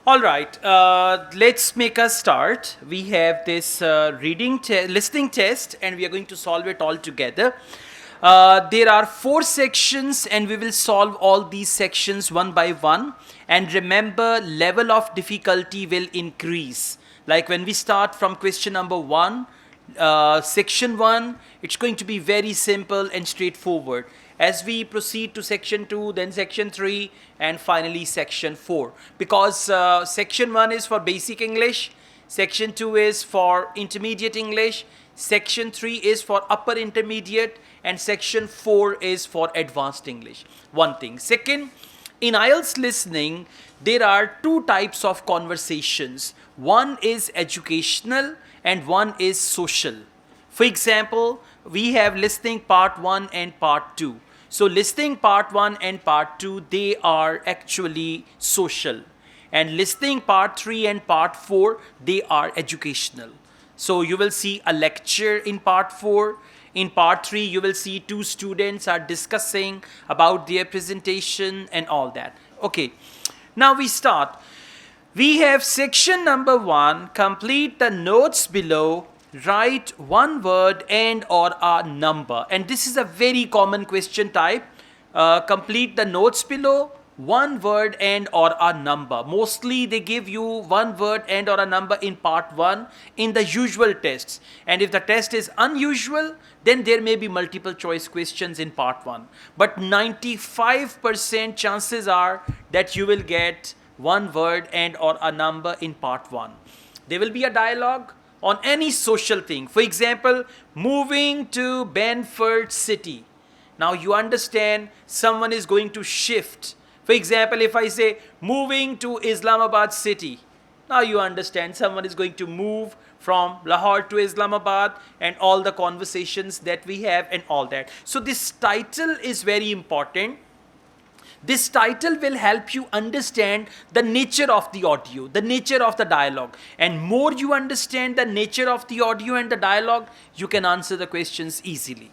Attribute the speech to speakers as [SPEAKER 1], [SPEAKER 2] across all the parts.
[SPEAKER 1] All right, let's make a start. We have this listening test, and we are going to solve it all together. There are 4 sections, and we will solve all these sections one by one. And remember, level of difficulty will increase. Like when we start from question number 1, section 1, it's going to be very simple and straightforward. As we proceed to section 2, then section 3, and finally section 4. Because section 1 is for basic English, section 2 is for intermediate English, section 3 is for upper intermediate, and section 4 is for advanced English. One thing. Second, in IELTS listening, there are 2 types of conversations. One is educational and one is social. For example, we have listening part 1 and part 2. So listening part 1 and part 2, they are actually social. And listening part 3 and part 4, they are educational. So you will see a lecture in part 4. In part 3, you will see 2 students are discussing about their presentation and all that. Okay, now we start. We have section number 1, complete the notes below. Write one word and or a number. And this is a very common question type. Complete the notes below, one word and or a number. Mostly they give you one word and or a number in part 1 in the usual tests. And if the test is unusual, then there may be multiple choice questions in part 1. But 95% chances are that you will get one word and or a number in part 1. There will be a dialogue on any social thing. For example, moving to Banford City. Now you understand someone is going to shift. For example, if I say moving to Islamabad City, now you understand someone is going to move from Lahore to Islamabad and all the conversations that we have and all that. So this title is very important. This title will help you understand the nature of the audio, the nature of the dialogue. And more you understand the nature of the audio and the dialogue, you can answer the questions easily.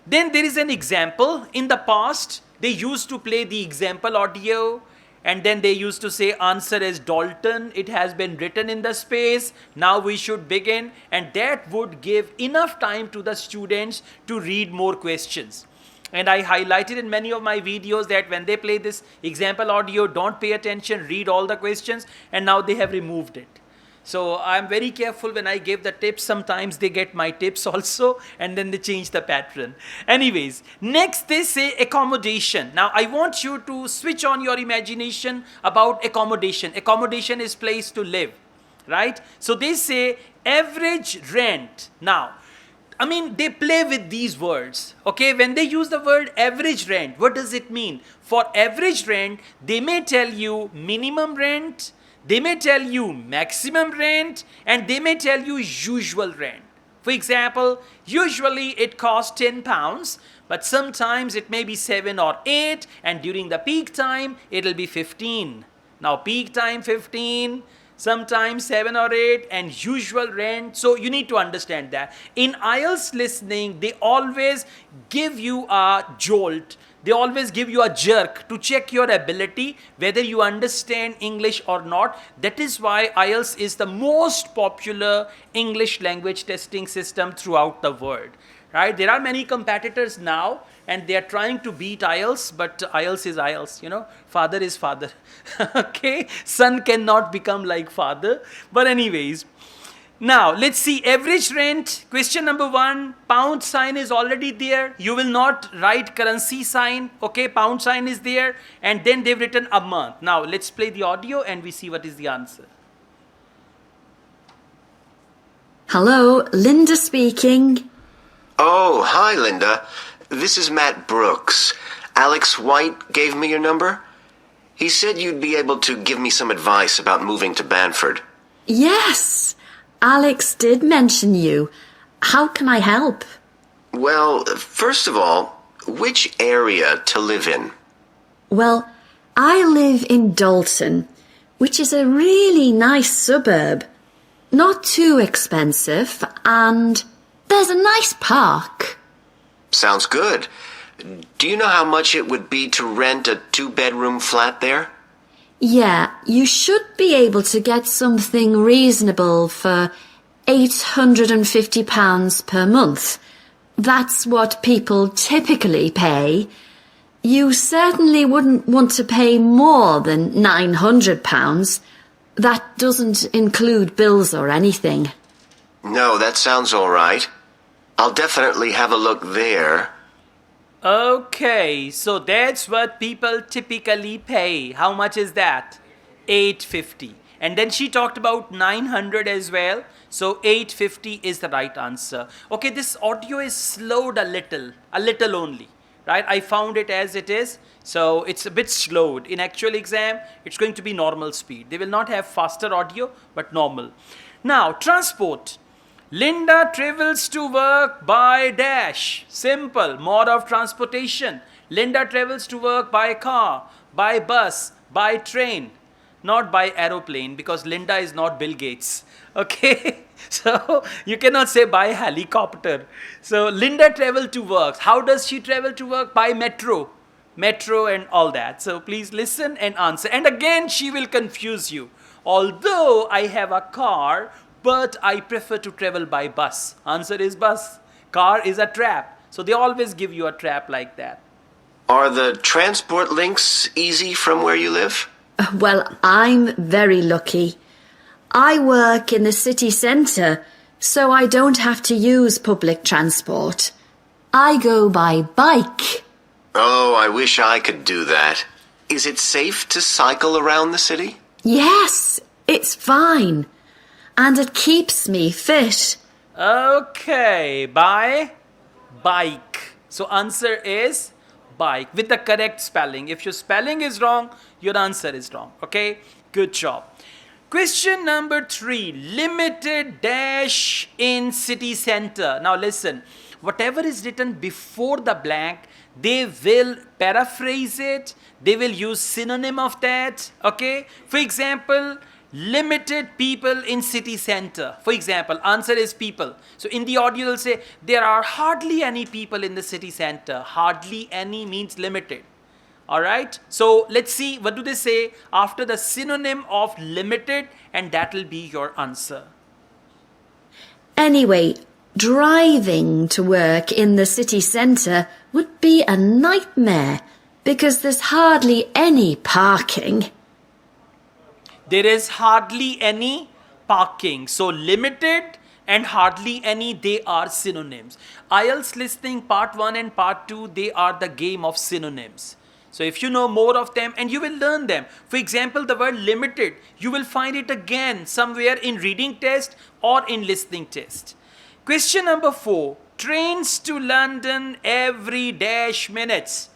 [SPEAKER 1] Then there is an example. In the past, they used to play the example audio and then they used to say answer is Dalton. It has been written in the space. Now we should begin. And that would give enough time to the students to read more questions. And I highlighted in many of my videos that when they play this example audio, don't pay attention, read all the questions, and now they have removed it. So I'm very careful when I give the tips. Sometimes they get my tips also, and then they change the pattern. Anyways, next they say accommodation. Now I want you to switch on your imagination about accommodation. Accommodation is place to live, right? So they say average rent. Now, I mean, they play with these words, okay? When they use the word average rent, what does it mean? For average rent, they may tell you minimum rent, they may tell you maximum rent, and they may tell you usual rent. For example, usually it costs 10 pounds, but sometimes it may be 7 or 8, and during the peak time, it'll be 15. Now, peak time 15, sometimes 7 or 8, and usual rent. So you need to understand that. In IELTS listening, they always give you a jolt. They always give you a jerk to check your ability, whether you understand English or not. That is why IELTS is the most popular English language testing system throughout the world. Right? There are many competitors now, and they are trying to beat IELTS, but IELTS is IELTS, you know, father is father. Okay, son cannot become like father. But anyways, now let's see average rent. Question number 1, pound sign is already there. You will not write currency sign. Okay, pound sign is there, and then they've written a month. Now let's play the audio and we see what is the answer.
[SPEAKER 2] Hello, Linda speaking.
[SPEAKER 3] Oh, hi, Linda. This is Matt Brooks. Alex White gave me your number. He said you'd be able to give me some advice about moving to Banford.
[SPEAKER 2] Yes, Alex did mention you. How can I help?
[SPEAKER 3] Well, first of all, which area to live in?
[SPEAKER 2] Well, I live in Dalton, which is a really nice suburb. Not too expensive, and there's a nice park.
[SPEAKER 3] Sounds good. Do you know how much it would be to rent a 2-bedroom flat there?
[SPEAKER 2] Yeah, you should be able to get something reasonable for £850 per month. That's what people typically pay. You certainly wouldn't want to pay more than £900. That doesn't include bills or anything.
[SPEAKER 3] No, that sounds all right. I'll definitely have a look there.
[SPEAKER 1] Okay, so that's what people typically pay. How much is that? 850. And then she talked about 900 as well. So 850 is the right answer. Okay, this audio is slowed a little only. Right? I found it as it is. So it's a bit slowed. In actual exam, it's going to be normal speed. They will not have faster audio, but normal. Now, transport. Linda travels to work by dash. Simple. Mode of transportation. Linda travels to work by car, by bus, by train. Not by aeroplane, because Linda is not Bill Gates. Okay. So you cannot say by helicopter. So Linda traveled to work. How does she travel to work? By metro. Metro and all that. So please listen and answer. And again, she will confuse you. Although I have a car, but I prefer to travel by bus. Answer is bus. Car is a trap. So they always give you a trap like that.
[SPEAKER 3] Are the transport links easy from where you live?
[SPEAKER 2] Well, I'm very lucky. I work in the city centre, so I don't have to use public transport. I go by bike.
[SPEAKER 3] Oh, I wish I could do that. Is it safe to cycle around the city?
[SPEAKER 2] Yes, it's fine. And it keeps me fit.
[SPEAKER 1] Okay, by bike. So answer is bike with the correct spelling. If your spelling is wrong, your answer is wrong. Okay, good job. Question number 3, limited dash in city center. Now listen, whatever is written before the blank, they will paraphrase it. They will use synonym of that. Okay, for example, limited people in city center. For example, answer is people. So in the audio, they'll say, there are hardly any people in the city center. Hardly any means limited. All right. So let's see, what do they say after the synonym of limited, and that will be your answer.
[SPEAKER 2] Anyway, driving to work in the city centre would be a nightmare because there's hardly any parking.
[SPEAKER 1] There is hardly any parking. So limited and hardly any, they are synonyms. IELTS listening part 1 and part 2, they are the game of synonyms. So if you know more of them, and you will learn them. For example, the word limited, you will find it again somewhere in reading test or in listening test. Question number 4, trains to London every dash minutes.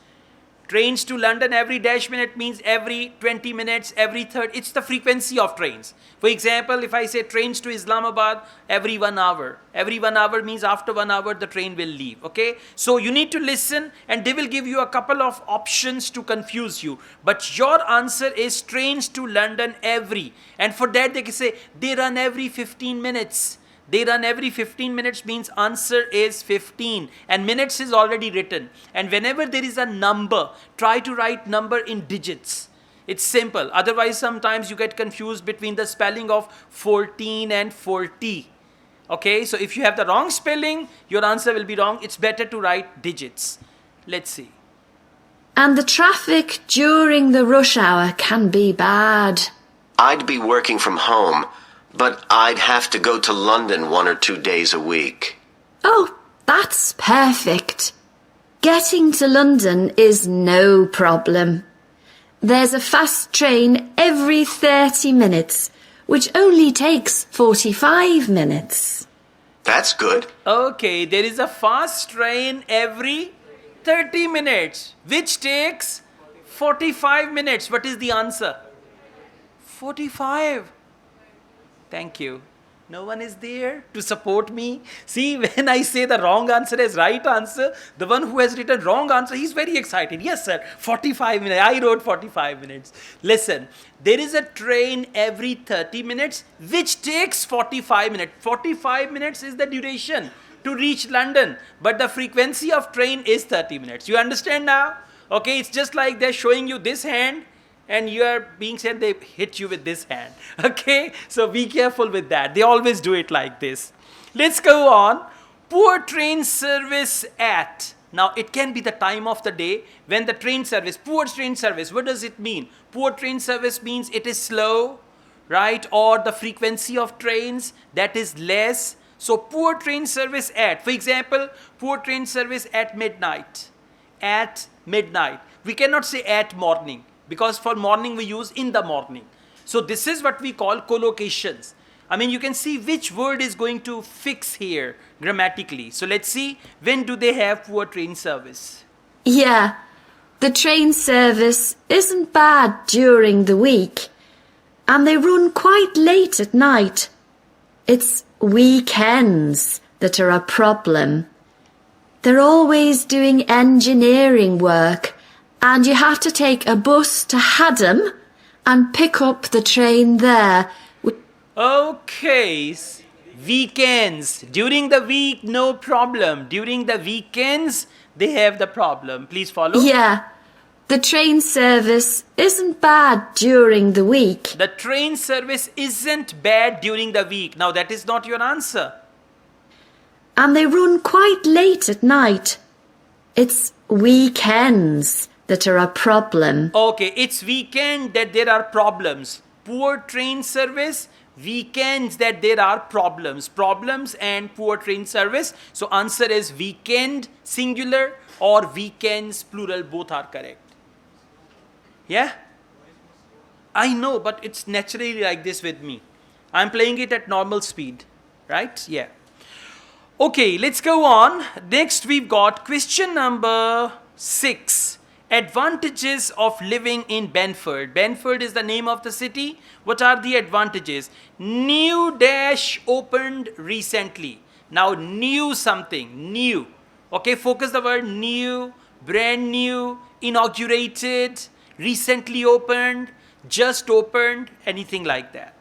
[SPEAKER 1] Trains to London every dash minute means every 20 minutes, every 30. It's the frequency of trains. For example, if I say trains to Islamabad every 1 hour. Every 1 hour means after 1 hour the train will leave. Okay. So you need to listen, and they will give you a couple of options to confuse you. But your answer is trains to London every. And for that they can say they run every 15 minutes. They run every 15 minutes means answer is 15, and minutes is already written. And whenever there is a number, try to write number in digits. It's simple. Otherwise, sometimes you get confused between the spelling of 14 and 40. Okay, so if you have the wrong spelling, your answer will be wrong. It's better to write digits. Let's see.
[SPEAKER 2] And the traffic during the rush hour can be bad.
[SPEAKER 3] I'd be working from home, but I'd have to go to London 1 or 2 days a week.
[SPEAKER 2] Oh, that's perfect. Getting to London is no problem. There's a fast train every 30 minutes, which only takes 45 minutes.
[SPEAKER 3] That's good.
[SPEAKER 1] Okay, there is a fast train every 30 minutes, which takes 45 minutes. What is the answer? 45. Thank you. No one is there to support me. See, when I say the wrong answer as right answer, the one who has written wrong answer, he's very excited. Yes, sir, 45 minutes. I wrote 45 minutes. Listen, there is a train every 30 minutes, which takes 45 minutes. 45 minutes is the duration to reach London, but the frequency of train is 30 minutes. You understand now? Okay, it's just like they're showing you this hand and you are being said they hit you with this hand. Okay, so be careful with that. They always do it like this. Let's go on. Poor train service at. Now it can be the time of the day when the train service, poor train service, what does it mean? Poor train service means it is slow, right? Or the frequency of trains that is less. So poor train service at, for example, poor train service at midnight. At midnight. We cannot say at morning, because for morning we use in the morning. So this is what we call collocations. I mean, you can see which word is going to fix here grammatically. So let's see, when do they have poor train service?
[SPEAKER 2] Yeah, the train service isn't bad during the week, and they run quite late at night. It's weekends that are a problem. They're always doing engineering work, and you have to take a bus to Haddam and pick up the train there.
[SPEAKER 1] Okay, weekends. During the week, no problem. During the weekends, they have the problem. Please follow.
[SPEAKER 2] Yeah, the train service isn't bad during the week.
[SPEAKER 1] The train service isn't bad during the week. Now that is not your answer.
[SPEAKER 2] And they run quite late at night. It's weekends that are a problem.
[SPEAKER 1] Okay, it's weekend that there are problems. Poor train service, weekends that there are problems. Problems and poor train service. So answer is weekend singular or weekends plural, both are correct. Yeah? I know, but it's naturally like this with me. I'm playing it at normal speed, right? Yeah. Okay, let's go on. Next we've got question number 6. Advantages of living in Benford. Benford is the name of the city. What are the advantages? New dash opened recently. Now new something, new. Okay, focus the word new, brand new, inaugurated, recently opened, just opened, anything like that.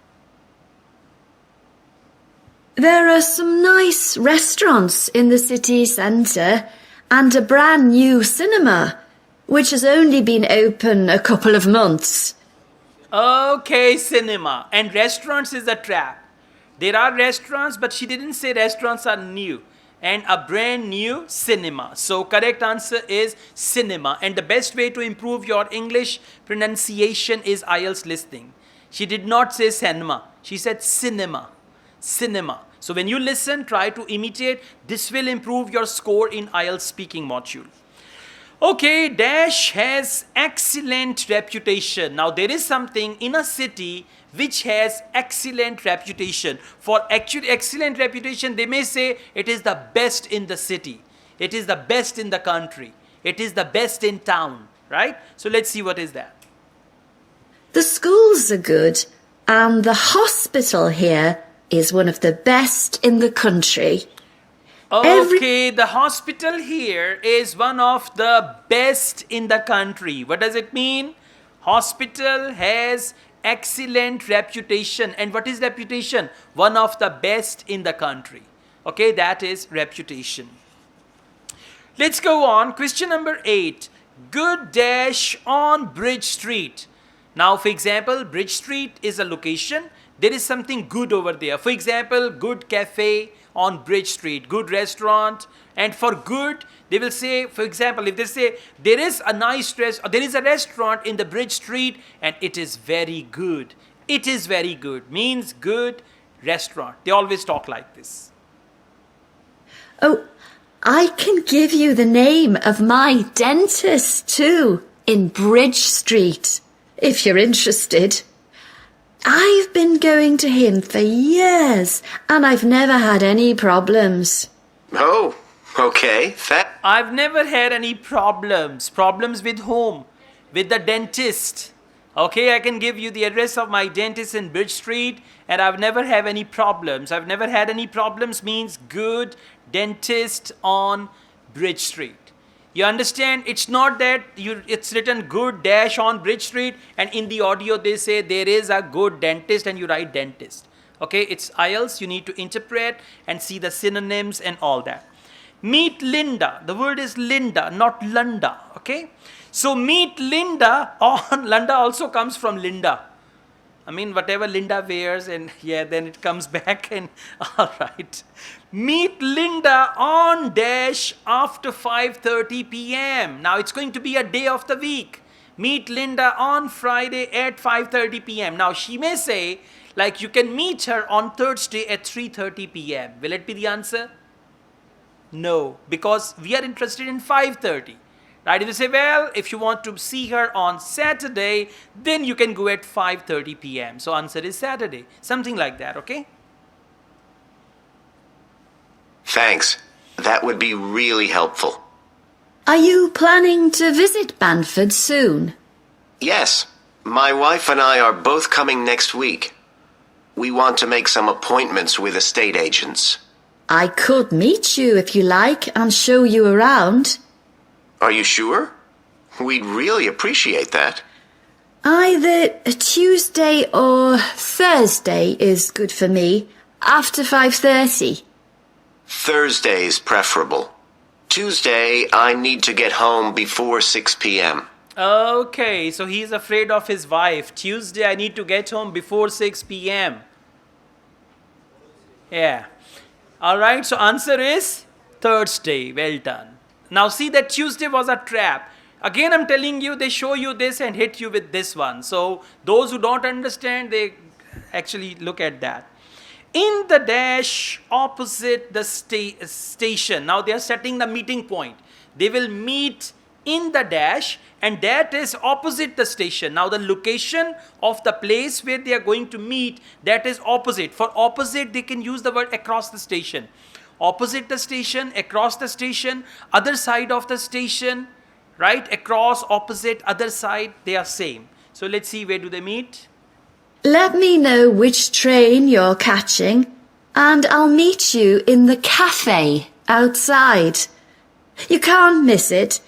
[SPEAKER 2] There are some nice restaurants in the city centre and a brand new cinema, which has only been open a couple of months.
[SPEAKER 1] Okay, cinema. And restaurants is a trap. There are restaurants, but she didn't say restaurants are new. And a brand new cinema. So correct answer is cinema. And the best way to improve your English pronunciation is IELTS listening. She did not say cinema. She said cinema. Cinema. So when you listen, try to imitate. This will improve your score in IELTS speaking module. Okay, dash has excellent reputation. Now there is something in a city which has excellent reputation. For actually excellent reputation, they may say it is the best in the city. It is the best in the country. It is the best in town, right? So let's see what is that.
[SPEAKER 2] The schools are good, and the hospital here is one of the best in the country.
[SPEAKER 1] Okay, the hospital here is one of the best in the country. What does it mean? Hospital has excellent reputation. And what is reputation? One of the best in the country. Okay, that is reputation. Let's go on. Question number 8. Good dash on Bridge Street. Now, for example, Bridge Street is a location. There is something good over there. For example, good cafe on Bridge Street, good restaurant. And for good, they will say, for example, if they say there is a nice there is a restaurant in the Bridge Street and it is very good. It is very good means good restaurant. They always talk like this.
[SPEAKER 2] Oh, I can give you the name of my dentist too in Bridge Street, if you're interested. I've been going to him for years, and I've never had any problems.
[SPEAKER 3] Oh, okay.
[SPEAKER 1] I've never had any problems. Problems with whom? With the dentist. Okay, I can give you the address of my dentist in Bridge Street, and I've never had any problems. I've never had any problems means good dentist on Bridge Street. You understand? It's not that it's written good dash on Bridge Street and in the audio they say there is a good dentist and you write dentist. Okay, it's IELTS. You need to interpret and see the synonyms and all that. Meet Linda. The word is Linda, not Lunda. Okay. So meet Linda on, Linda also comes from Linda. I mean, whatever Linda wears, and yeah, then it comes back and all right. Meet Linda on dash after 5:30 p.m. Now it's going to be a day of the week. Meet Linda on Friday at 5:30 p.m. Now she may say, like, you can meet her on Thursday at 3:30 p.m. Will it be the answer? No, because we are interested in 5:30. Right? If you say, well, if you want to see her on Saturday, then you can go at 5:30 p.m. So answer is Saturday. Something like that, okay?
[SPEAKER 3] Thanks. That would be really helpful.
[SPEAKER 2] Are you planning to visit Banford soon?
[SPEAKER 3] Yes, my wife and I are both coming next week. We want to make some appointments with estate agents.
[SPEAKER 2] I could meet you if you like and show you around.
[SPEAKER 3] Are you sure? We'd really appreciate that.
[SPEAKER 2] Either Tuesday or Thursday is good for me, after 5:30.
[SPEAKER 3] Thursday's preferable. Tuesday, I need to get home before 6 p.m.
[SPEAKER 1] Okay, so he's afraid of his wife. Tuesday, I need to get home before 6 p.m. Yeah. All right, so answer is Thursday. Well done. Now see that Tuesday was a trap. Again, I'm telling you, they show you this and hit you with this one. So those who don't understand, they actually look at that. In the dash opposite the station. Now they are setting the meeting point. They will meet in the dash, and that is opposite the station. Now the location of the place where they are going to meet, that is opposite. For opposite, they can use the word across the station. Opposite the station, across the station, other side of the station, right? Across, opposite, other side, they are same. So let's see, where do they meet?
[SPEAKER 2] Let me know which train you're catching, and I'll meet you in the cafe outside. You can't miss it.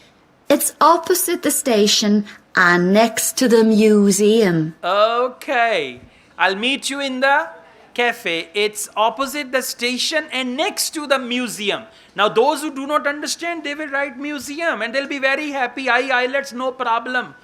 [SPEAKER 2] It's opposite the station and next to the museum.
[SPEAKER 1] Okay. I'll meet you in the cafe. It's opposite the station and next to the museum. Now, those who do not understand, they will write museum and they'll be very happy. IELTS, no problem.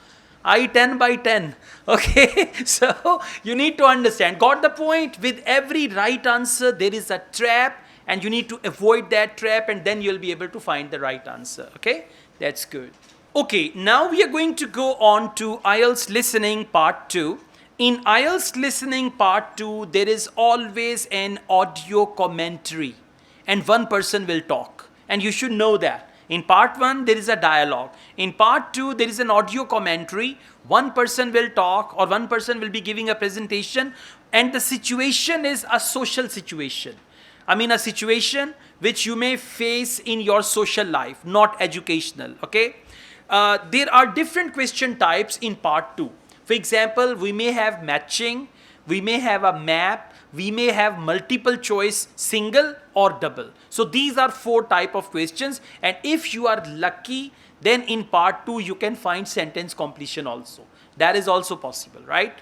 [SPEAKER 1] I 10 by 10. Okay, so you need to understand. Got the point? With every right answer, there is a trap, and you need to avoid that trap, and then you'll be able to find the right answer. Okay, that's good. Okay, now we are going to go on to IELTS listening part 2. In IELTS listening part 2, there is always an audio commentary, and one person will talk, and you should know that. In part 1, there is a dialogue. In part 2, there is an audio commentary. One person will talk, or one person will be giving a presentation, and the situation is a social situation. I mean, a situation which you may face in your social life, not educational, okay? There are different question types in part 2. For example, we may have matching, we may have a map, we may have multiple choice, single or double. So these are 4 type of questions, and if you are lucky, then in part 2 you can find sentence completion also. That is also possible, right?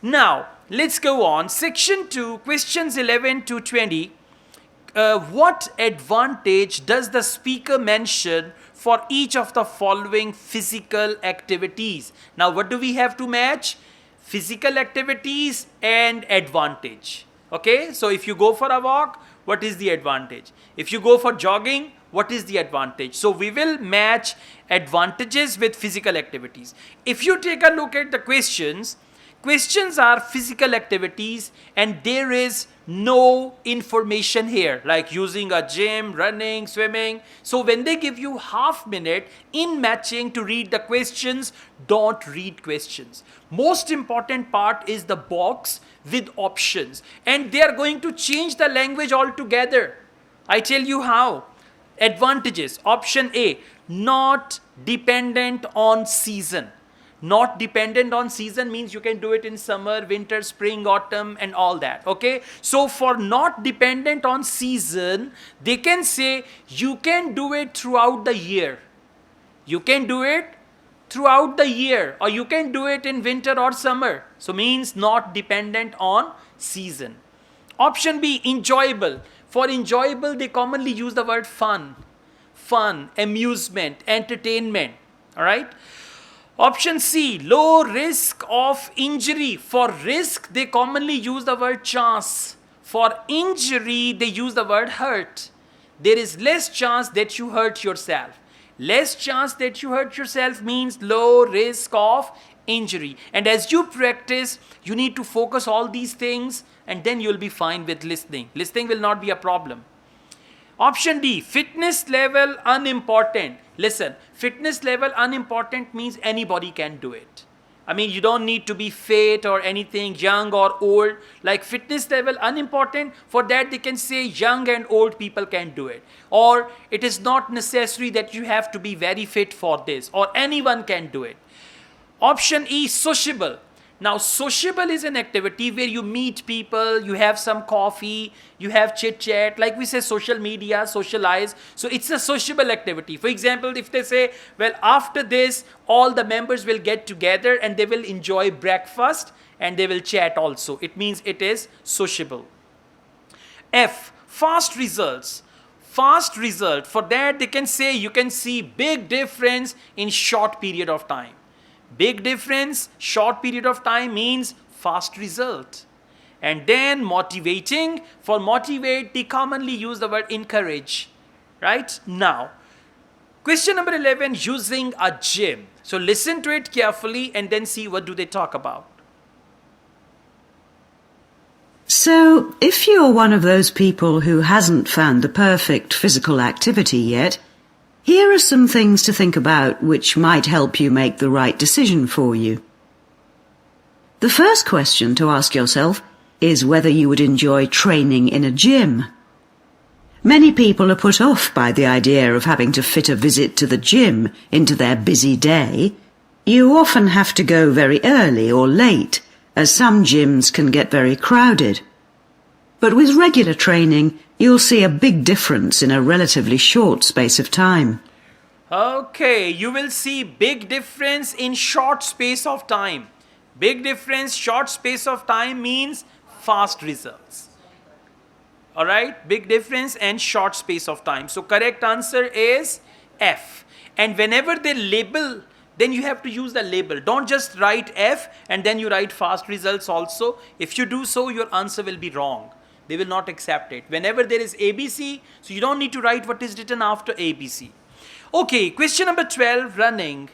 [SPEAKER 1] Now, let's go on. Section 2, questions 11 to 20. What advantage does the speaker mention for each of the following physical activities? Now, what do we have to match? Physical activities and advantage. Okay, so if you go for a walk, what is the advantage? If you go for jogging, what is the advantage? So we will match advantages with physical activities. If you take a look at the questions, questions are physical activities, and there is no information here like using a gym, running, swimming. So when they give you half minute in matching to read the questions, don't read questions. Most important part is the box with options, and they are going to change the language altogether. I tell you how. Advantages. Option A, not dependent on season. Not dependent on season means you can do it in summer, winter, spring, autumn, and all that. Okay, so for not dependent on season, they can say you can do it throughout the year. You can do it throughout the year, or you can do it in winter or summer. So means not dependent on season. Option B, enjoyable. For enjoyable, they commonly use the word fun, amusement, entertainment. All right. Option C, low risk of injury. For risk, they commonly use the word chance. For injury, they use the word hurt. There is less chance that you hurt yourself. Less chance that you hurt yourself means low risk of injury. And as you practice, you need to focus all these things and then you'll be fine with listening. Listening will not be a problem. Option D, fitness level unimportant. Listen, fitness level unimportant means anybody can do it. I mean, you don't need to be fit or anything, young or old. Like fitness level unimportant, for that they can say young and old people can do it. Or it is not necessary that you have to be very fit for this, or anyone can do it. Option E, sociable. Now, sociable is an activity where you meet people, you have some coffee, you have chit chat, like we say social media, socialize. So it's a sociable activity. For example, if they say, well, after this, all the members will get together and they will enjoy breakfast and they will chat also. It means it is sociable. F, fast results. Fast result. For that, they can say you can see big difference in short period of time. Big difference, short period of time means fast result. And then motivating. For motivate, they commonly use the word encourage. Right? Now, question number 11, using a gym. So listen to it carefully and then see what do they talk about.
[SPEAKER 4] So, if you're one of those people who hasn't found the perfect physical activity yet, here are some things to think about which might help you make the right decision for you. The first question to ask yourself is whether you would enjoy training in a gym. Many people are put off by the idea of having to fit a visit to the gym into their busy day. You often have to go very early or late, as some gyms can get very crowded. But with regular training, you'll see a big difference in a relatively short space of time.
[SPEAKER 1] Okay, you will see big difference in short space of time. Big difference, short space of time means fast results. Alright, big difference and short space of time. So correct answer is F. And whenever they label, then you have to use the label. Don't just write F and then you write fast results also. If you do so, your answer will be wrong. They will not accept it. Whenever there is ABC, so you don't need to write what is written after ABC. Okay, question number 12, running.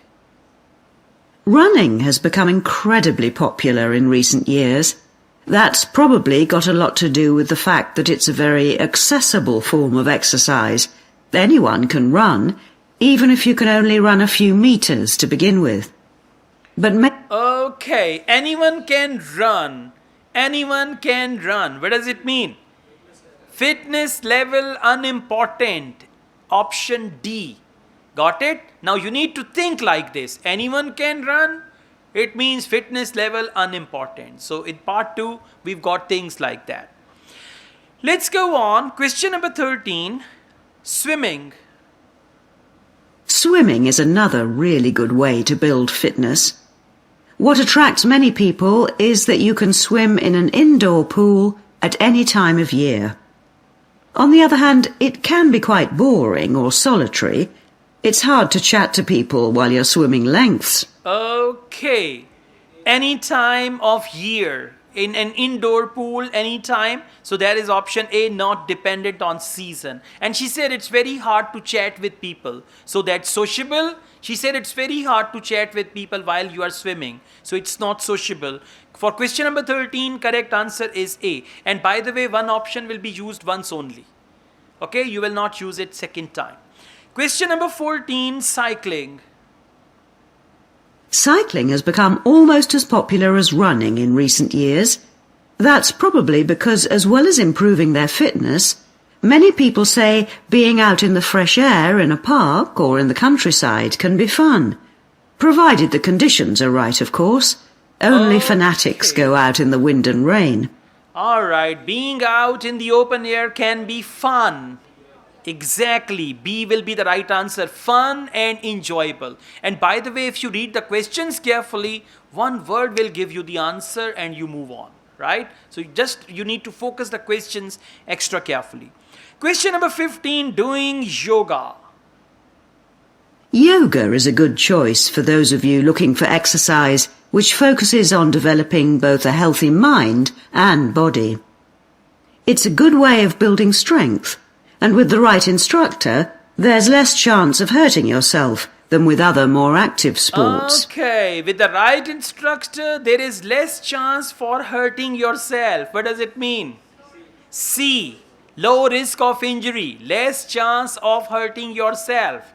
[SPEAKER 4] Running has become incredibly popular in recent years. That's probably got a lot to do with the fact that it's a very accessible form of exercise. Anyone can run, even if you can only run a few meters to begin with. But
[SPEAKER 1] Okay, anyone can run. Anyone can run. What does it mean? Fitness level unimportant. Option D. Got it? Now you need to think like this. Anyone can run. It means fitness level unimportant. So in part 2, we've got things like that. Let's go on. Question number 13. Swimming.
[SPEAKER 4] Swimming is another really good way to build fitness. What attracts many people is that you can swim in an indoor pool at any time of year. On the other hand, it can be quite boring or solitary. It's hard to chat to people while you're swimming lengths.
[SPEAKER 1] Okay. Any time of year. In an indoor pool, anytime. So that is option A, not dependent on season. And she said it's very hard to chat with people. So that's sociable. She said it's very hard to chat with people while you are swimming. So it's not sociable. For question number 13, correct answer is A. And by the way, one option will be used once only. Okay, you will not use it second time. Question number 14, cycling.
[SPEAKER 4] Cycling has become almost as popular as running in recent years. That's probably because, as well as improving their fitness, many people say being out in the fresh air in a park or in the countryside can be fun. Provided the conditions are right, of course. Only fanatics go out in the wind and rain.
[SPEAKER 1] Alright, being out in the open air can be fun. Exactly. B will be the right answer. Fun and enjoyable. And by the way, if you read the questions carefully, one word will give you the answer and you move on. Right? So you need to focus the questions extra carefully. Question number 15, doing yoga.
[SPEAKER 4] Yoga is a good choice for those of you looking for exercise which focuses on developing both a healthy mind and body. It's a good way of building strength, and with the right instructor, there's less chance of hurting yourself than with other more active sports.
[SPEAKER 1] Okay, with the right instructor, there is less chance for hurting yourself. What does it mean? C. Low risk of injury, less chance of hurting yourself.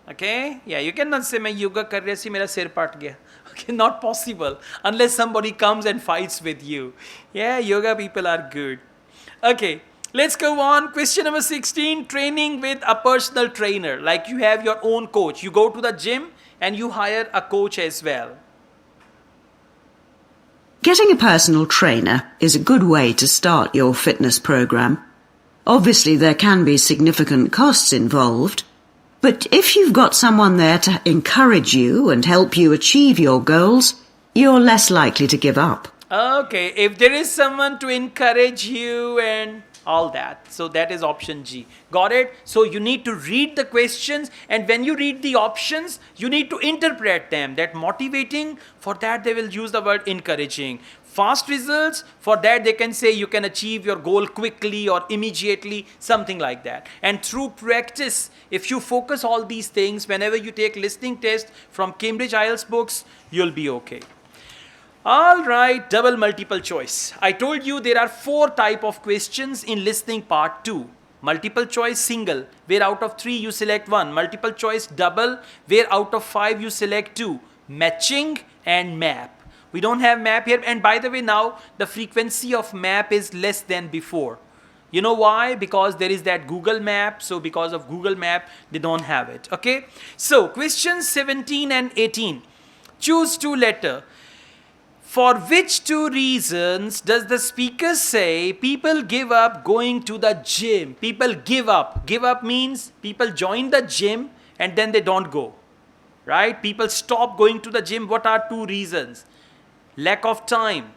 [SPEAKER 1] Okay? Yeah, you cannot say मैं yoga कर रही थी मेरा सिर पट गया. Okay, not possible unless somebody comes and fights with you. Yeah, yoga people are good. Okay, let's go on. Question number 16, training with a personal trainer. Like you have your own coach. You go to the gym and you hire a coach as well.
[SPEAKER 4] Getting a personal trainer is a good way to start your fitness program. Obviously, there can be significant costs involved, but if you've got someone there to encourage you and help you achieve your goals, you're less likely to give up.
[SPEAKER 1] Okay, if there is someone to encourage you and all that, so that is option G. Got it? So you need to read the questions, and when you read the options, you need to interpret them. That motivating, for that they will use the word encouraging. Fast results, for that they can say you can achieve your goal quickly or immediately, something like that. And through practice, if you focus all these things, whenever you take listening test from Cambridge IELTS books, you'll be okay. All right, double multiple choice. I told you there are 4 type of questions in listening part 2. Multiple choice single, where out of 3 you select 1. Multiple choice double, where out of 5 you select 2. Matching and map. We don't have map here, and by the way, now the frequency of map is less than before. You know why? Because there is that Google map. So because of Google map, they don't have it. Okay. So questions 17 and 18. Choose 2 letters. For which 2 reasons does the speaker say people give up going to the gym? People give up. Give up means people join the gym and then they don't go. Right? People stop going to the gym. What are 2 reasons? Lack of time.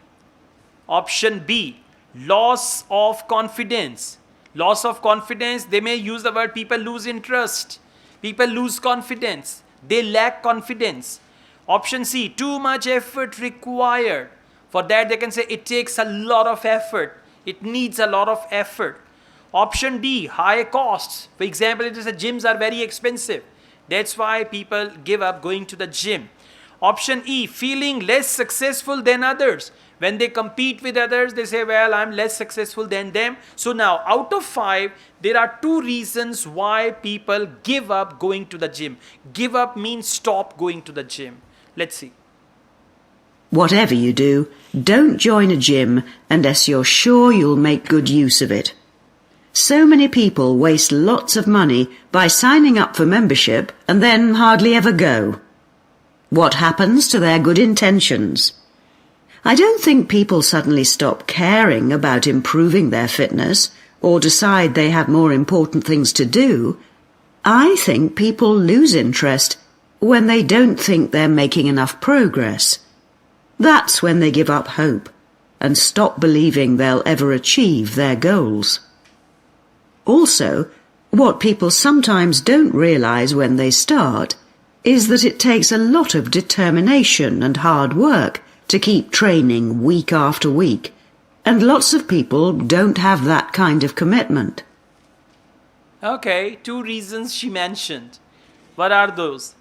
[SPEAKER 1] Option B. Loss of confidence. Loss of confidence, they may use the word people lose interest. People lose confidence. They lack confidence. Option C, too much effort required. For that they can say it takes a lot of effort. It needs a lot of effort. Option D, high costs. For example, it is the gyms are very expensive. That's why people give up going to the gym. Option E, feeling less successful than others. When they compete with others, they say, well, I'm less successful than them. So now, out of 5, there are 2 reasons why people give up going to the gym. Give up means stop going to the gym. Let's see.
[SPEAKER 4] Whatever you do, don't join a gym unless you're sure you'll make good use of it. So many people waste lots of money by signing up for membership and then hardly ever go. What happens to their good intentions? I don't think people suddenly stop caring about improving their fitness or decide they have more important things to do. I think people lose interest when they don't think they're making enough progress. That's when they give up hope and stop believing they'll ever achieve their goals. Also, what people sometimes don't realize when they start is that it takes a lot of determination and hard work to keep training week after week, and lots of people don't have that kind of commitment.
[SPEAKER 1] Okay, 2 reasons she mentioned. What are those?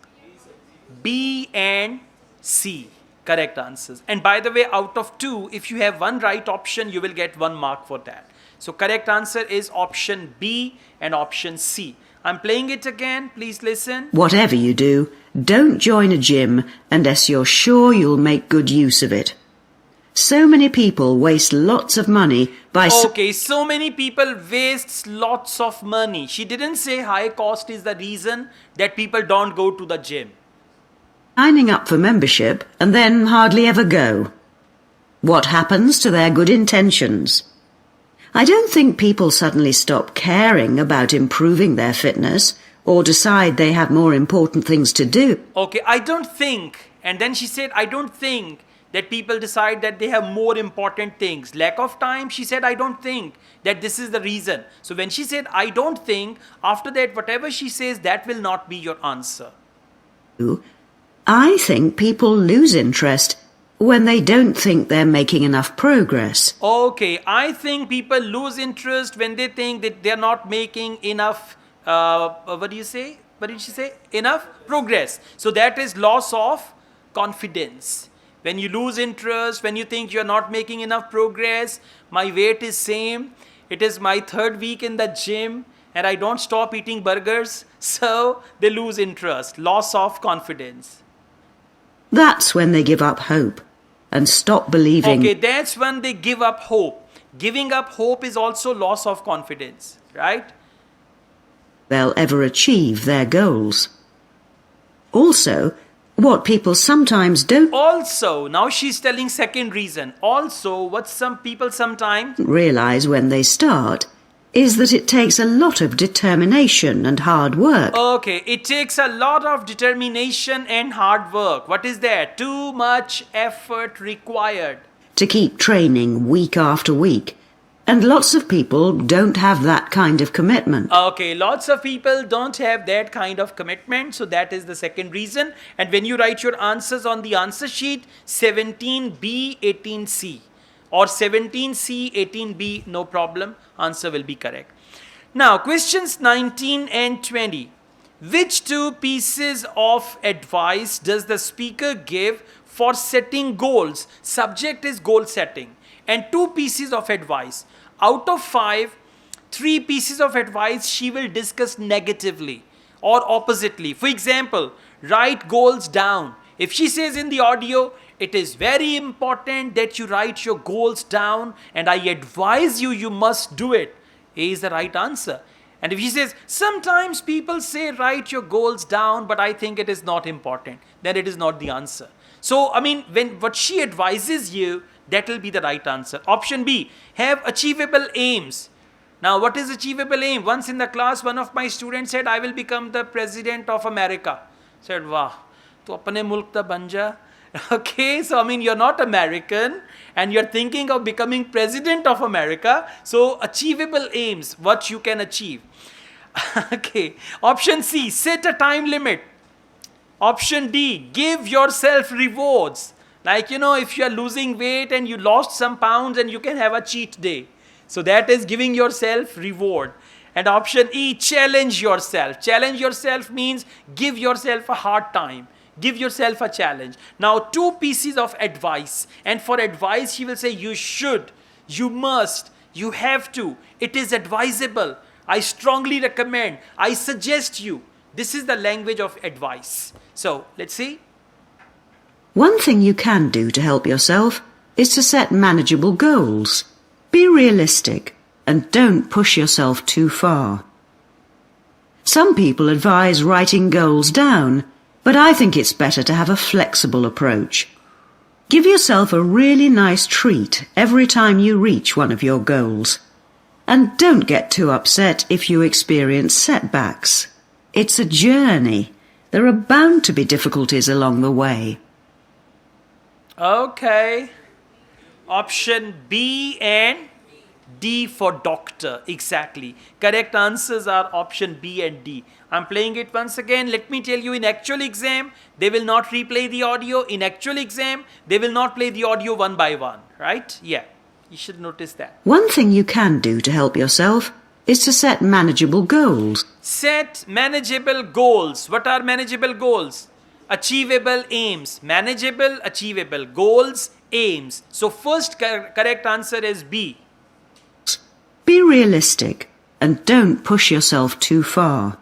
[SPEAKER 1] B and C, correct answers. And by the way, out of 2, if you have 1 right option, you will get 1 mark for that. So correct answer is option B and option C. I'm playing it again. Please listen.
[SPEAKER 4] Whatever you do, don't join a gym unless you're sure you'll make good use of it. So many people waste lots of money by...
[SPEAKER 1] Okay, so many people waste lots of money. She didn't say high cost is the reason that people don't go to the gym.
[SPEAKER 4] Signing up for membership and then hardly ever go. What happens to their good intentions? I don't think people suddenly stop caring about improving their fitness or decide they have more important things to do.
[SPEAKER 1] Okay, I don't think, and then she said, I don't think that people decide that they have more important things. Lack of time, she said, I don't think that this is the reason. So when she said, I don't think, after that, whatever she says, that will not be your answer.
[SPEAKER 4] I think people lose interest when they don't think they're making enough progress.
[SPEAKER 1] Okay, I think people lose interest when they think that they're not making enough, what do you say? What did she say? Enough progress. So that is loss of confidence. When you lose interest, when you think you're not making enough progress, my weight is same, it is my 3rd week in the gym, and I don't stop eating burgers, so they lose interest, loss of confidence.
[SPEAKER 4] That's when they give up hope and stop believing.
[SPEAKER 1] Okay, that's when they give up hope. Giving up hope is also loss of confidence, right?
[SPEAKER 4] They'll ever achieve their goals. Also, what people sometimes don't
[SPEAKER 1] Also, now she's telling second reason. Also, what some people sometimes
[SPEAKER 4] realize when they start is that it takes a lot of determination and hard work.
[SPEAKER 1] Okay, it takes a lot of determination and hard work. What is that? Too much effort required.
[SPEAKER 4] To keep training week after week. And lots of people don't have that kind of commitment.
[SPEAKER 1] Okay, lots of people don't have that kind of commitment. So that is the second reason. And when you write your answers on the answer sheet, 17B, 18C. Or 17C, 18B, no problem. Answer will be correct. Now, questions 19 and 20. Which 2 pieces of advice does the speaker give for setting goals? Subject is goal setting. And 2 pieces of advice. Out of 5, 3 pieces of advice she will discuss negatively or oppositely. For example, write goals down. If she says in the audio, it is very important that you write your goals down and I advise you, you must do it. A is the right answer. And if she says, sometimes people say write your goals down, but I think it is not important, then it is not the answer. So, I mean, when what she advises you, that will be the right answer. Option B, have achievable aims. Now, what is achievable aim? Once in the class, one of my students said, I will become the president of America. Said, wow, tu apne mulk ta ban ja. Okay, so I mean, you're not American and you're thinking of becoming president of America. So, achievable aims, what you can achieve. Okay, option C, set a time limit. Option D, give yourself rewards. Like, if you are losing weight and you lost some pounds and you can have a cheat day. So that is giving yourself reward. And option E, challenge yourself. Challenge yourself means give yourself a hard time. Give yourself a challenge. Now, 2 pieces of advice. And for advice, he will say you should, you must, you have to. It is advisable. I strongly recommend. I suggest you. This is the language of advice. So, let's see.
[SPEAKER 4] One thing you can do to help yourself is to set manageable goals. Be realistic and don't push yourself too far. Some people advise writing goals down, but I think it's better to have a flexible approach. Give yourself a really nice treat every time you reach one of your goals. And don't get too upset if you experience setbacks. It's a journey. There are bound to be difficulties along the way.
[SPEAKER 1] Okay. Option B and D for doctor. Exactly. Correct answers are option B and D. I'm playing it once again. Let me tell you, in actual exam, they will not replay the audio. In actual exam, they will not play the audio one by one. Right? Yeah. You should notice that.
[SPEAKER 4] One thing you can do to help yourself is to set manageable goals.
[SPEAKER 1] Set manageable goals. What are manageable goals? Achievable aims. Manageable, achievable. Goals, aims. So first correct answer is B.
[SPEAKER 4] Be realistic and don't push yourself too far.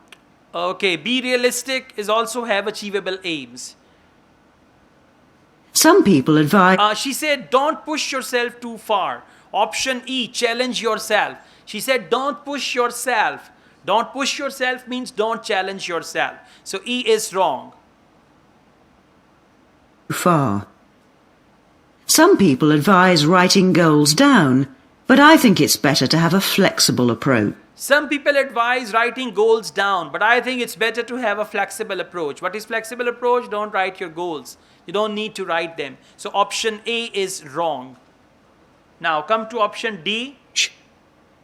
[SPEAKER 1] Okay, be realistic is also have achievable aims.
[SPEAKER 4] Some people advise...
[SPEAKER 1] She said don't push yourself too far. Option E, challenge yourself. She said don't push yourself. Don't push yourself means don't challenge yourself. So E is wrong.
[SPEAKER 4] Far. Some people advise writing goals down, but I think it's better to have a flexible approach.
[SPEAKER 1] Some people advise writing goals down, but I think it's better to have a flexible approach. What is flexible approach? Don't write your goals. You don't need to write them. So option A is wrong. Now come to option D.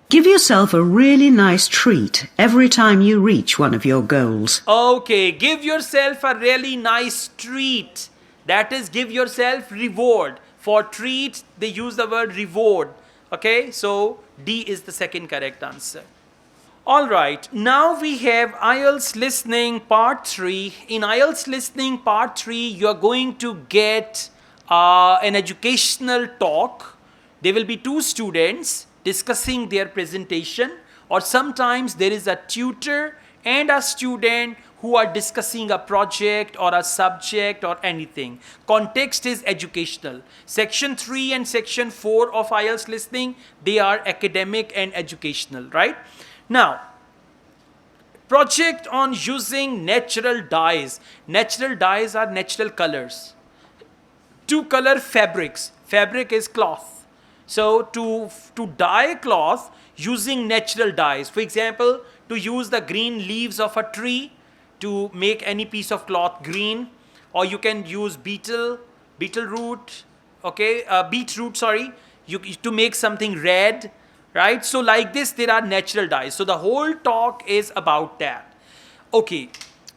[SPEAKER 4] Give yourself a really nice treat every time you reach one of your goals.
[SPEAKER 1] Okay, give yourself a really nice treat. That is, give yourself reward. For treat, they use the word reward. Okay, so D is the second correct answer. Alright, now we have IELTS listening part 3. In IELTS listening part 3, you are going to get an educational talk. There will be 2 students discussing their presentation, or sometimes there is a tutor and a student who are discussing a project or a subject or anything. Context is educational. Section 3 and section 4 of IELTS listening, they are academic and educational, right? Now, project on using natural dyes. Natural dyes are natural colors. To color fabrics. Fabric is cloth. So to dye cloth using natural dyes. For example, to use the green leaves of a tree to make any piece of cloth green, or you can use beetroot, sorry, to make something red, right? So like this, there are natural dyes. So the whole talk is about that. Okay,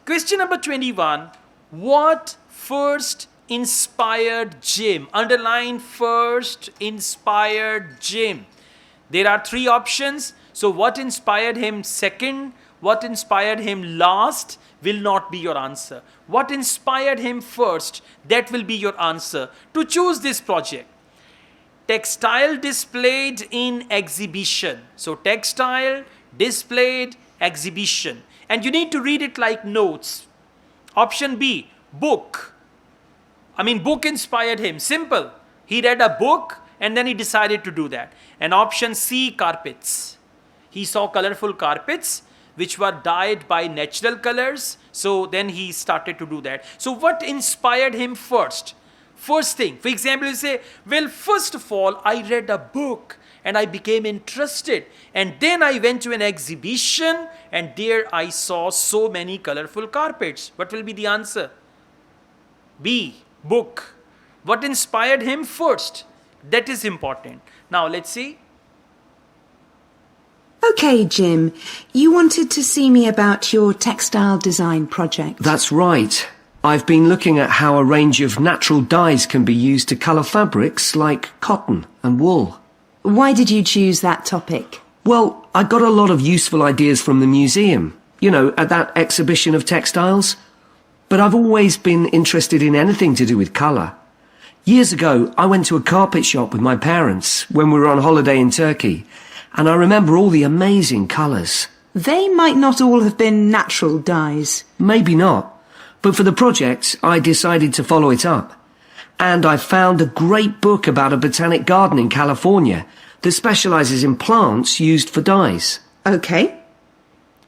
[SPEAKER 1] question number 21. What first inspired Jim? Underline first inspired Jim. There are 3 options. So what inspired him second, what inspired him last will not be your answer. What inspired him first, that will be your answer to choose this project. Textile displayed in exhibition. So textile displayed exhibition. And you need to read it like notes. Option B, book. Book inspired him. Simple. He read a book and then he decided to do that. And option C, carpets. He saw colorful carpets which were dyed by natural colors. So then he started to do that. So what inspired him first? First thing. For example, you say, well, first of all, I read a book and I became interested. And then I went to an exhibition and there I saw so many colorful carpets. What will be the answer? B, book. What inspired him first? That is important. Now let's see.
[SPEAKER 5] Okay, Jim, you wanted to see me about your textile design project.
[SPEAKER 6] That's right. I've been looking at how a range of natural dyes can be used to colour fabrics like cotton and wool.
[SPEAKER 5] Why did you choose that topic?
[SPEAKER 6] Well, I got a lot of useful ideas from the museum, at that exhibition of textiles. But I've always been interested in anything to do with colour. Years ago, I went to a carpet shop with my parents when we were on holiday in Turkey, and I remember all the amazing colours.
[SPEAKER 5] They might not all have been natural dyes.
[SPEAKER 6] Maybe not, but for the project, I decided to follow it up. And I found a great book about a botanic garden in California that specialises in plants used for dyes.
[SPEAKER 5] Okay.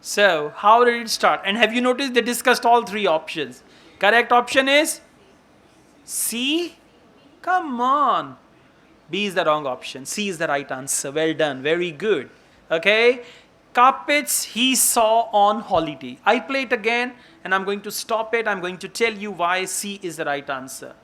[SPEAKER 1] So, how did it start? And have you noticed they discussed all 3 options? Correct option is C. Come on. B is the wrong option. C is the right answer. Well done. Very good. Okay. Carpets he saw on holiday. I play it again and I'm going to stop it. I'm going to tell you why C is the right answer.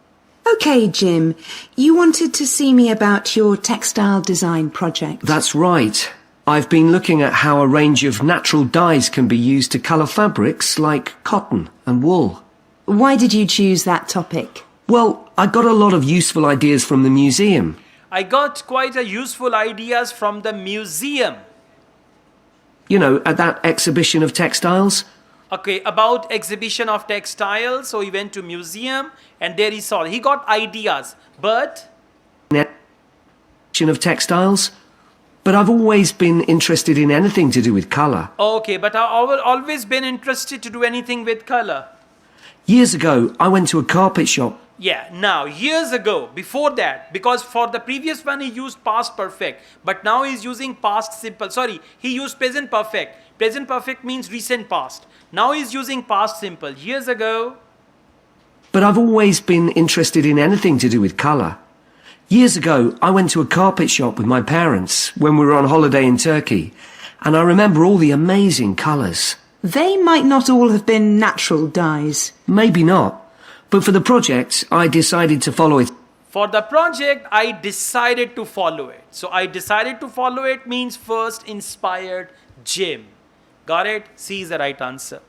[SPEAKER 5] Okay, Jim, you wanted to see me about your textile design project.
[SPEAKER 6] That's right. I've been looking at how a range of natural dyes can be used to colour fabrics like cotton and wool.
[SPEAKER 5] Why did you choose that topic?
[SPEAKER 6] Well, I got a lot of useful ideas from the museum.
[SPEAKER 1] I got quite a useful ideas from the museum.
[SPEAKER 6] At that exhibition of textiles.
[SPEAKER 1] Okay, about exhibition of textiles. So he went to museum and there he saw. He got ideas, but...
[SPEAKER 6] Exhibition of textiles. But I've always been interested in anything to do with colour.
[SPEAKER 1] Okay, but I've always been interested to do anything with colour.
[SPEAKER 6] Years ago, I went to a carpet shop.
[SPEAKER 1] Yeah, now, years ago, before that, because for the previous one he used past perfect, but now he's using past simple. Sorry, he used present perfect. Present perfect means recent past. Now he's using past simple. Years ago.
[SPEAKER 6] But I've always been interested in anything to do with colour. Years ago, I went to a carpet shop with my parents when we were on holiday in Turkey, and I remember all the amazing colours.
[SPEAKER 5] They might not all have been natural dyes.
[SPEAKER 6] Maybe not, But for the project, I decided to follow it.
[SPEAKER 1] For the project, I decided to follow it. So I decided to follow it means first inspired Jim. Got it? C is the right answer.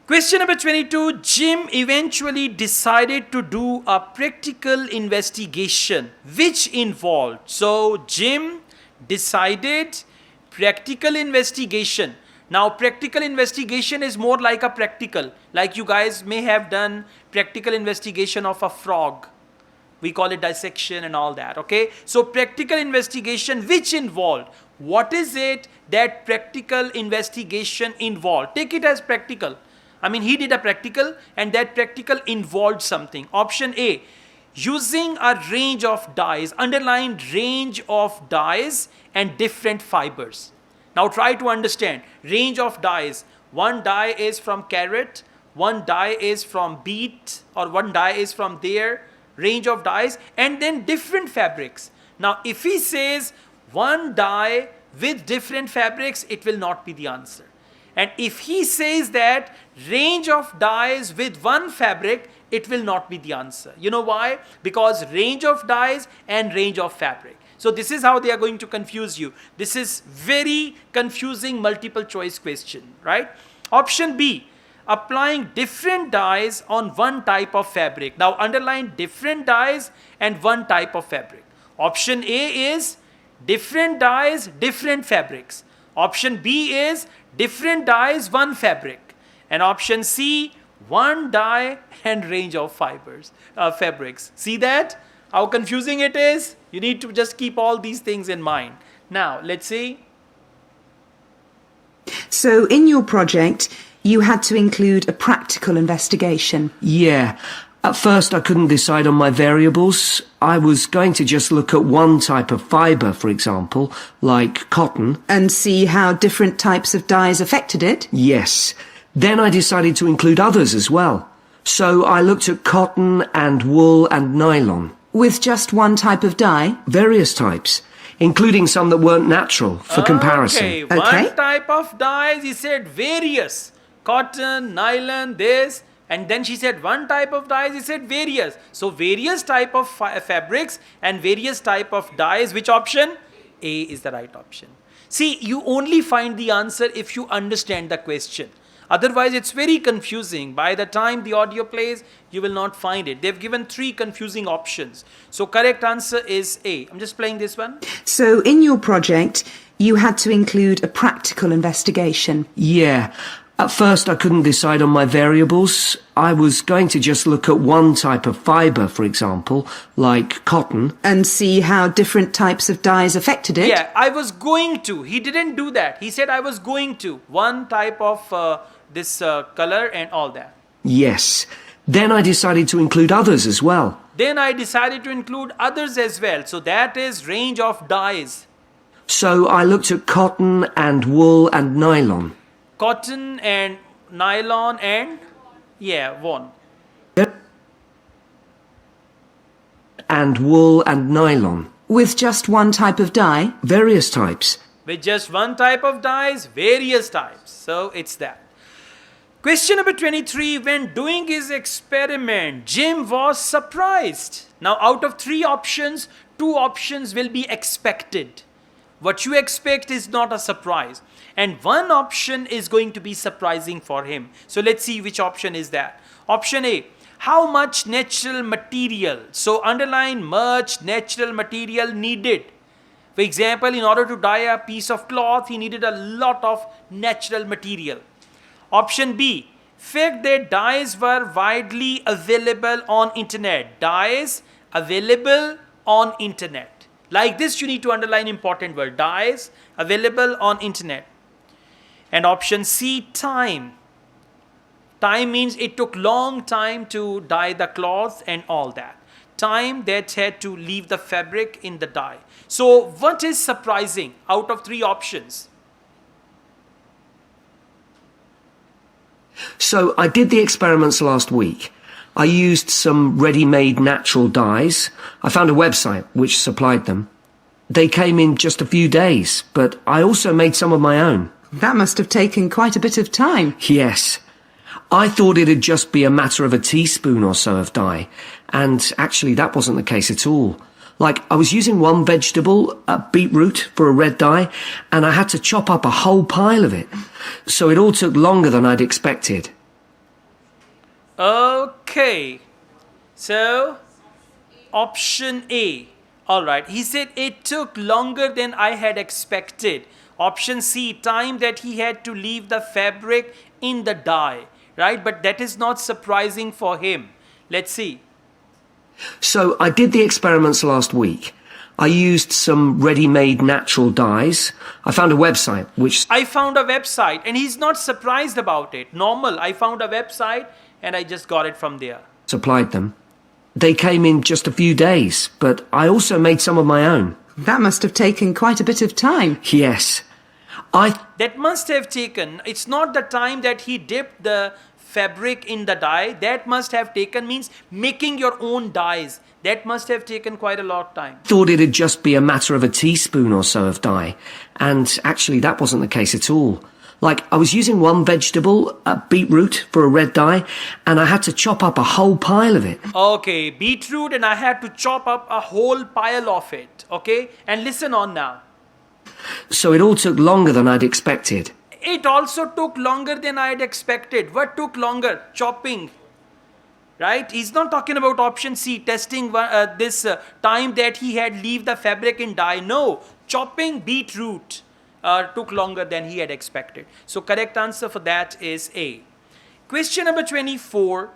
[SPEAKER 1] Question number 22. Jim eventually decided to do a practical investigation which involved. So Jim decided practical investigation. Now practical investigation is more like a practical. Like you guys may have done practical investigation of a frog. We call it dissection and all that, okay? So practical investigation which involved. What is it that practical investigation involved? Take it as practical. I mean, he did a practical and that practical involved something. Option A, using a range of dyes, underline range of dyes and different fibers. Now try to understand, range of dyes. One dye is from carrot, one dye is from beet, or one dye is from there. Range of dyes and then different fabrics. Now if he says one dye with different fabrics, it will not be the answer. And if he says that range of dyes with one fabric, it will not be the answer. You know why? Because range of dyes and range of fabric. So this is how they are going to confuse you. This is very confusing multiple choice question, right? Option B, applying different dyes on one type of fabric. Now underline different dyes and one type of fabric. Option A is different dyes, different fabrics. Option B is different dyes, one fabric. And option C, one dye and range of fabrics. See that? How confusing it is? You need to just keep all these things in mind. Now, let's see.
[SPEAKER 5] So in your project, you had to include a practical investigation.
[SPEAKER 6] Yeah. At first, I couldn't decide on my variables. I was going to just look at one type of fibre, for example, like cotton.
[SPEAKER 5] And see how different types of dyes affected it?
[SPEAKER 6] Yes. Then I decided to include others as well. So I looked at cotton and wool and nylon.
[SPEAKER 5] With just one type of dye?
[SPEAKER 6] Various types, including some that weren't natural for comparison.
[SPEAKER 1] Okay, one type of dyes, he said various. Cotton, nylon, this. And then she said one type of dyes, he said various. So various type of fabrics and various type of dyes. Which option? A is the right option. See, you only find the answer if you understand the question. Otherwise, it's very confusing. By the time the audio plays, you will not find it. They've given 3 confusing options. So correct answer is A. I'm just playing this one.
[SPEAKER 5] So in your project, you had to include a practical investigation.
[SPEAKER 6] Yeah. At first, I couldn't decide on my variables. I was going to just look at one type of fibre, for example, like cotton.
[SPEAKER 5] And see how different types of dyes affected it?
[SPEAKER 1] Yeah, I was going to. He didn't do that. He said I was going to. One type of this color and all that.
[SPEAKER 6] Yes. Then I decided to include others as well.
[SPEAKER 1] Then I decided to include others as well. So that is range of dyes.
[SPEAKER 6] So I looked at cotton and wool and nylon.
[SPEAKER 1] Cotton and nylon and, yeah, one.
[SPEAKER 6] And wool and nylon.
[SPEAKER 5] With just one type of dye?
[SPEAKER 6] Various types.
[SPEAKER 1] With just one type of dyes, various types. So it's that. Question number 23. When doing his experiment, Jim was surprised. Now out of 3 options, 2 options will be expected. What you expect is not a surprise. And one option is going to be surprising for him. So let's see which option is that. Option A, how much natural material? So underline much natural material needed. For example, in order to dye a piece of cloth, he needed a lot of natural material. Option B, fact that dyes were widely available on internet. Dyes available on internet. Like this, you need to underline important word. Dyes available on internet. And option C, time. Time means it took long time to dye the cloth and all that. Time that had to leave the fabric in the dye. So what is surprising out of 3 options?
[SPEAKER 6] So I did the experiments last week. I used some ready-made natural dyes. I found a website which supplied them. They came in just a few days, but I also made some of my own.
[SPEAKER 5] That must have taken quite a bit of time.
[SPEAKER 6] Yes. I thought it'd just be a matter of a teaspoon or so of dye, and actually that wasn't the case at all. Like, I was using one vegetable, beetroot, for a red dye, and I had to chop up a whole pile of it. So it all took longer than I'd expected.
[SPEAKER 1] Okay. So, option A. Alright, he said it took longer than I had expected. Option C, time that he had to leave the fabric in the dye. Right, but that is not surprising for him. Let's see.
[SPEAKER 6] So I did the experiments last week. I used some ready-made natural dyes. I found a website which...
[SPEAKER 1] I found a website and he's not surprised about it. Normal, I found a website and I just got it from there.
[SPEAKER 6] ...supplied them. They came in just a few days, but I also made some of my own.
[SPEAKER 5] That must have taken quite a bit of time.
[SPEAKER 6] Yes.
[SPEAKER 1] That must have taken, it's not the time that he dipped the fabric in the dye. That must have taken, means making your own dyes. That must have taken quite a lot of time.
[SPEAKER 6] Thought it'd just be a matter of a teaspoon or so of dye. And actually that wasn't the case at all. Like, I was using one vegetable, beetroot, for a red dye, and I had to chop up a whole pile of it.
[SPEAKER 1] Okay, beetroot, and I had to chop up a whole pile of it. Okay, and listen on now.
[SPEAKER 6] So it all took longer than I'd expected.
[SPEAKER 1] It also took longer than I had expected. What took longer? Chopping. Right? He's not talking about option C, testing this time that he had leave the fabric in dye. No, chopping beetroot took longer than he had expected. So correct answer for that is A. Question number 24.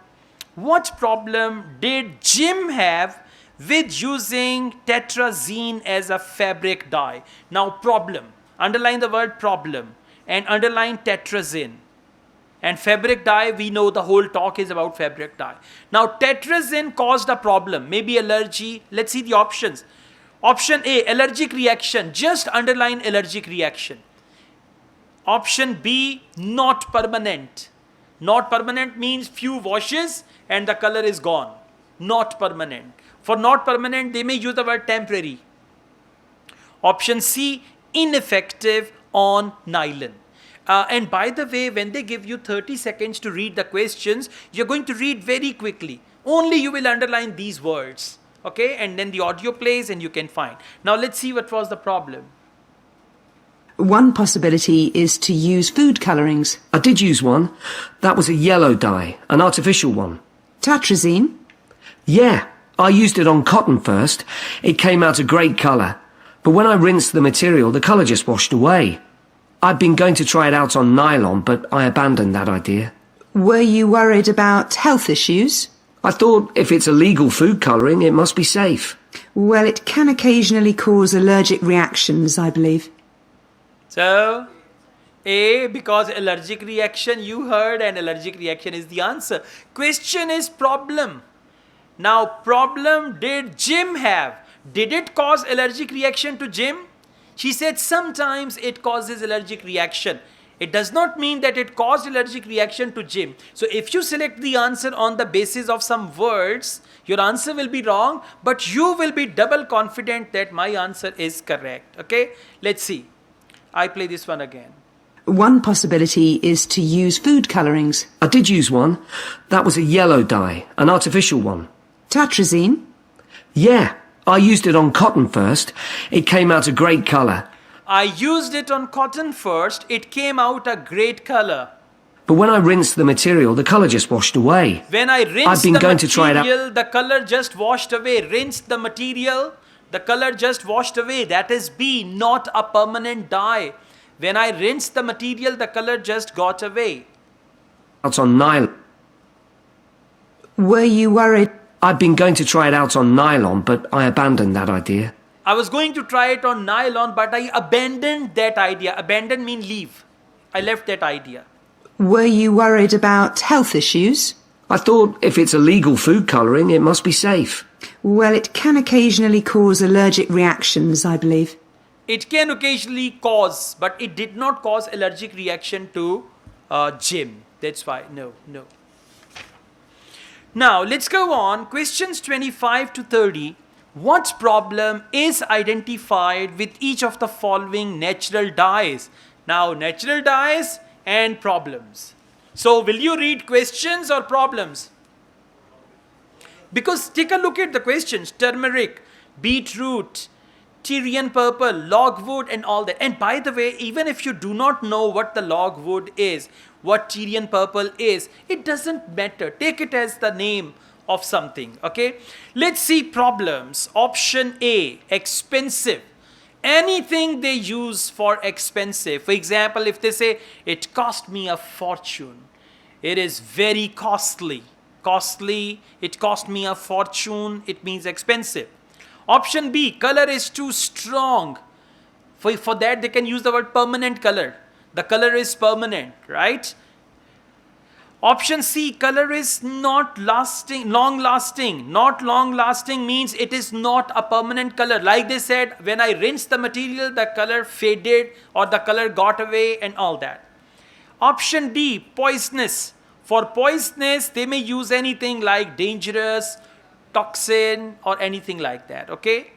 [SPEAKER 1] What problem did Jim have with using tetrazine as a fabric dye? Now problem. Underline the word problem. And underline tetrazine. And fabric dye, we know the whole talk is about fabric dye. Now tetrazine caused a problem, maybe allergy. Let's see the options. Option A, allergic reaction. Just underline allergic reaction. Option B, not permanent. Not permanent means few washes and the color is gone. Not permanent. For not permanent, they may use the word temporary. Option C, ineffective on nylon. And by the way, when they give you 30 seconds to read the questions, you're going to read very quickly. Only you will underline these words. Okay, and then the audio plays and you can find. Now let's see what was the problem.
[SPEAKER 5] One possibility is to use food colourings.
[SPEAKER 6] I did use one. That was a yellow dye, an artificial one.
[SPEAKER 5] Tetrazine?
[SPEAKER 6] Yeah, I used it on cotton first. It came out a great colour. But when I rinsed the material, the colour just washed away. I'd been going to try it out on nylon, but I abandoned that idea.
[SPEAKER 5] Were you worried about health issues?
[SPEAKER 6] I thought if it's illegal food colouring, it must be safe.
[SPEAKER 5] Well, it can occasionally cause allergic reactions, I believe.
[SPEAKER 1] So, A, because allergic reaction, you heard, and allergic reaction is the answer. Question is problem. Now, problem did Jim have? Did it cause allergic reaction to Jim? She said sometimes it causes allergic reaction. It does not mean that it caused allergic reaction to Jim. So if you select the answer on the basis of some words, your answer will be wrong, but you will be double confident that my answer is correct. Okay, let's see. I play this one again.
[SPEAKER 5] One possibility is to use food colourings.
[SPEAKER 6] I did use one. That was a yellow dye, an artificial one.
[SPEAKER 5] Tetrazine?
[SPEAKER 6] Yeah, I used it on cotton first. It came out a great colour.
[SPEAKER 1] I used it on cotton first. It came out a great color.
[SPEAKER 6] But when I rinsed the material, the colour just washed away.
[SPEAKER 1] When I rinsed
[SPEAKER 6] I've been
[SPEAKER 1] the
[SPEAKER 6] going to try it
[SPEAKER 1] material,
[SPEAKER 6] out.
[SPEAKER 1] the color just washed away. Rinsed the material, the color just washed away. That is B, not a permanent dye. When I rinsed the material, the color just got away.
[SPEAKER 6] Out on nylon.
[SPEAKER 5] Were you worried?
[SPEAKER 6] I'd been going to try it out on nylon, but I abandoned that idea.
[SPEAKER 1] I was going to try it on nylon, but I abandoned that idea. Abandon means leave. I left that idea.
[SPEAKER 5] Were you worried about health issues?
[SPEAKER 6] I thought if it's illegal food colouring, it must be safe.
[SPEAKER 5] Well, it can occasionally cause allergic reactions, I believe.
[SPEAKER 1] It can occasionally cause, but it did not cause allergic reaction to Jim. That's why, no. Now, let's go on. Questions 25 to 30. What problem is identified with each of the following natural dyes? Now, natural dyes and problems. So will you read questions or problems? Because take a look at the questions. Turmeric, beetroot, Tyrian purple, logwood and all that. And by the way, even if you do not know what the logwood is, what Tyrian purple is, it doesn't matter. Take it as the name of something, okay? Let's see problems. Option A, expensive. Anything they use for expensive. For example, if they say, it cost me a fortune. It is very costly. Costly, it cost me a fortune, it means expensive. Option B, color is too strong. For that, they can use the word permanent color. The color is permanent, right? Option C, color is not lasting, long lasting. Not long lasting means it is not a permanent color. Like they said, when I rinsed the material, the color faded or the color got away and all that. Option D, poisonous. For poisonous, they may use anything like dangerous, toxin or anything like that, okay?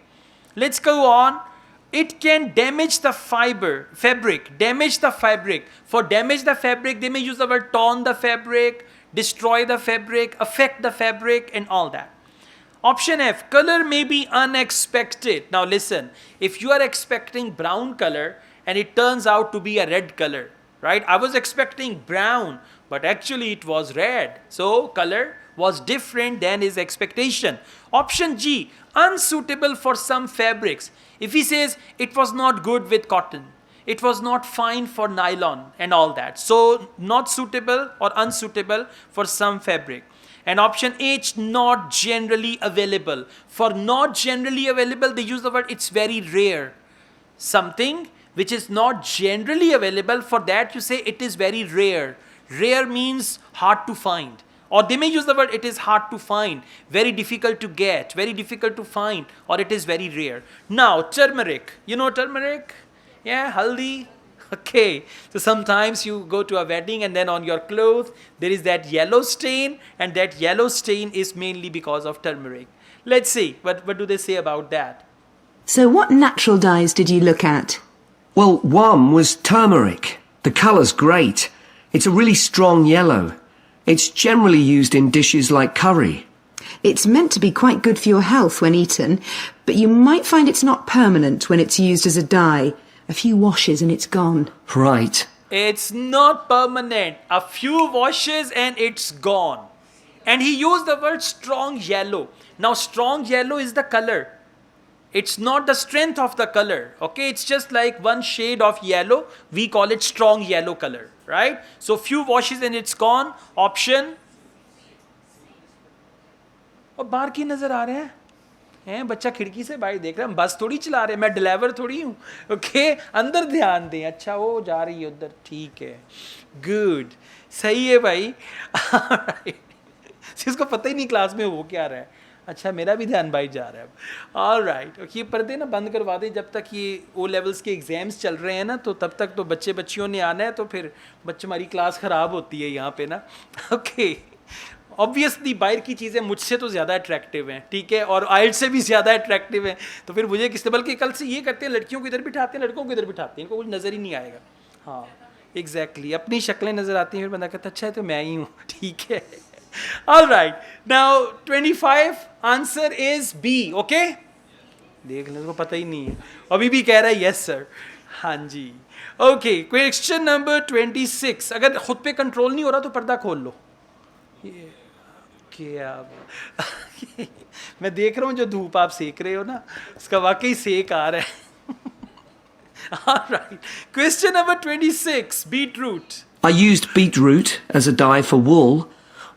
[SPEAKER 1] Let's go on. It can damage the fabric, damage the fabric. For damage the fabric, they may use the word torn the fabric, destroy the fabric, affect the fabric and all that. Option F, color may be unexpected. Now listen, if you are expecting brown color and it turns out to be a red color, right? I was expecting brown, but actually it was red. So color was different than his expectation. Option G, unsuitable for some fabrics. If he says it was not good with cotton, it was not fine for nylon and all that. So not suitable or unsuitable for some fabric. And option H, not generally available. For not generally available, they use the word it's very rare. Something which is not generally available, for that you say it is very rare. Rare means hard to find. Or they may use the word it is hard to find, very difficult to get, very difficult to find, or it is very rare. Now, turmeric. You know turmeric? Yeah, haldi. Okay. So sometimes you go to a wedding and then on your clothes there is that yellow stain, and that yellow stain is mainly because of turmeric. Let's see, what do they say about that?
[SPEAKER 5] So what natural dyes did you look at?
[SPEAKER 6] Well, one was turmeric. The colour's great. It's a really strong yellow. It's generally used in dishes like curry.
[SPEAKER 5] It's meant to be quite good for your health when eaten, but you might find it's not permanent when it's used as a dye. A few washes and it's gone.
[SPEAKER 6] Right.
[SPEAKER 1] It's not permanent. A few washes and it's gone. And he used the word strong yellow. Now strong yellow is the color. It's not the strength of the color. Okay, it's just like one shade of yellow. We call it strong yellow color, right? So few washes and it's gone. Option. और बाहर की नजर आ रहे हैं बच्चा खिड़की से बाहर देख रहा है, हम बस थोड़ी चला रहे हैं, मैं ड्राइवर थोड़ी हूँ. ओके, अंदर ध्यान दें. अच्छा वो जा रही है उधर, ठीक है, गुड, सही है भाई. इसको पता ही नहीं क्लास में वो क्या रहा है. अच्छा मेरा भी ध्यान भाई जा रहा है. ऑलराइट, ये पर्दे ना बंद करवा दें जब तक ये ओ लेवल्स के एग्जाम्स चल रहे हैं ना, तो तब तक तो बच्चियों ने आना है, तो फिर हमारी क्लास ख़राब होती है यहाँ पे ना. ओके, ऑब्वियसली बाहर की चीज़ें मुझसे तो ज़्यादा अट्रैक्टिव हैं, ठीक है, और IELTS से भी ज़्यादा अट्रैक्टिव हैं, तो फिर मुझे किस बल्कि कल से ये करते हैं, लड़कियों को इधर बिठाते हैं, लड़कों को इधर बिठाते हैं, इनको कुछ नज़र ही नहीं आएगा. हाँ एग्जैक्टली, अपनी शक्लें नज़र आती हैं, फिर बंदा कहता अच्छा है तो मैं ही हूँ, ठीक है. All right, now 25 answer is B, okay? देख लें, उसको पता ही नहीं है, अभी भी कह रहा है yes sir. हाँ जी, okay, question number 26. अगर खुद पे कंट्रोल नहीं हो रहा तो पर्दा खोल लो. क्या मैं देख रहा हूँ जो धूप आप सेक रहे हो ना, उसका वाकई सेक आ रहा है. All right, question number 26, beetroot.
[SPEAKER 6] I used beetroot as a dye for wool.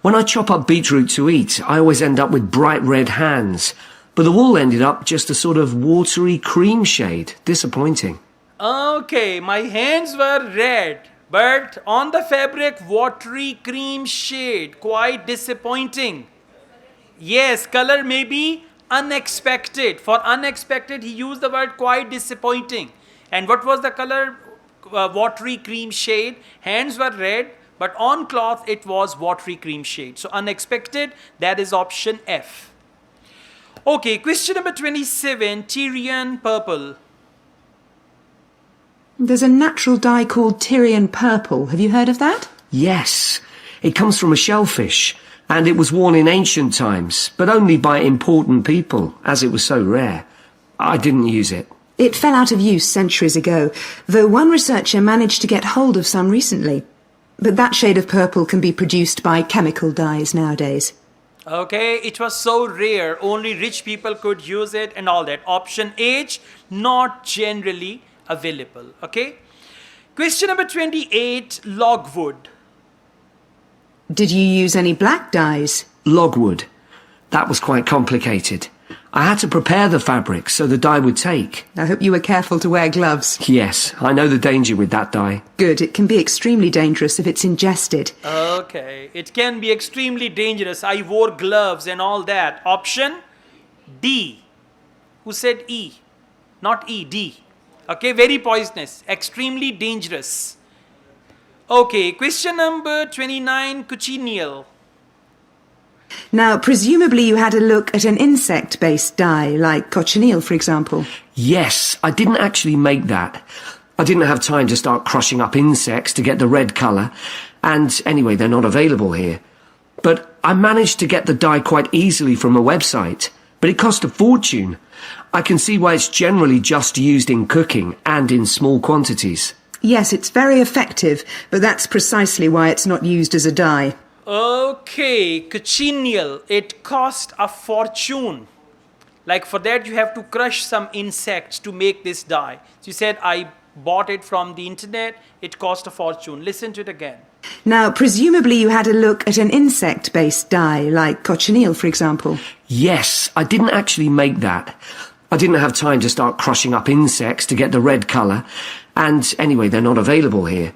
[SPEAKER 6] When I chop up beetroot to eat, I always end up with bright red hands. But the wool ended up just a sort of watery cream shade. Disappointing.
[SPEAKER 1] Okay, my hands were red, but on the fabric, watery cream shade. Quite disappointing. Yes, color may be unexpected. For unexpected, he used the word quite disappointing. And what was the color? Watery cream shade. Hands were red, but on cloth it was watery cream shade. So unexpected, that is option F. Okay, question number 27, Tyrian purple.
[SPEAKER 5] There's a natural dye called Tyrian purple. Have you heard of that?
[SPEAKER 6] Yes. It comes from a shellfish, and it was worn in ancient times, but only by important people, as it was so rare. I didn't use it.
[SPEAKER 5] It fell out of use centuries ago, though one researcher managed to get hold of some recently. But that shade of purple can be produced by chemical dyes nowadays.
[SPEAKER 1] Okay, it was so rare, only rich people could use it and all that. Option H, not generally available. Okay. Question number 28, logwood.
[SPEAKER 5] Did you use any black dyes?
[SPEAKER 6] Logwood. That was quite complicated. I had to prepare the fabric so the dye would take.
[SPEAKER 5] I hope you were careful to wear gloves.
[SPEAKER 6] Yes, I know the danger with that dye.
[SPEAKER 5] Good, it can be extremely dangerous if it's ingested.
[SPEAKER 1] Okay, it can be extremely dangerous. I wore gloves and all that. Option D. Who said E? Not E, D. Okay, very poisonous, extremely dangerous. Okay, question number 29, cochineal.
[SPEAKER 5] Now, presumably you had a look at an insect-based dye, like cochineal, for example.
[SPEAKER 6] Yes, I didn't actually make that. I didn't have time to start crushing up insects to get the red colour, and anyway, they're not available here. But I managed to get the dye quite easily from a website, but it cost a fortune. I can see why it's generally just used in cooking and in small quantities.
[SPEAKER 5] Yes, it's very effective, but that's precisely why it's not used as a dye.
[SPEAKER 1] Okay, cochineal, it cost a fortune. Like for that you have to crush some insects to make this dye. So you said I bought it from the internet, it cost a fortune. Listen to it again.
[SPEAKER 5] Now, presumably you had a look at an insect-based dye, like cochineal, for example.
[SPEAKER 6] Yes, I didn't actually make that. I didn't have time to start crushing up insects to get the red colour, and anyway, they're not available here.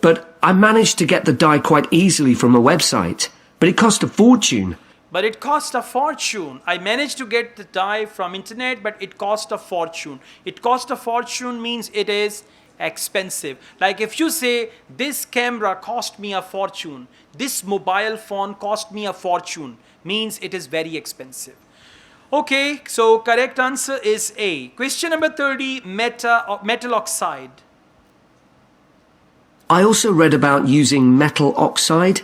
[SPEAKER 6] But I managed to get the dye quite easily from a website, but it cost a fortune.
[SPEAKER 1] But it cost a fortune. I managed to get the dye from internet, but it cost a fortune. It cost a fortune means it is expensive. Like if you say, this camera cost me a fortune, this mobile phone cost me a fortune, means it is very expensive. Okay, so correct answer is A. Question number 30, metal oxide.
[SPEAKER 6] I also read about using metal oxide.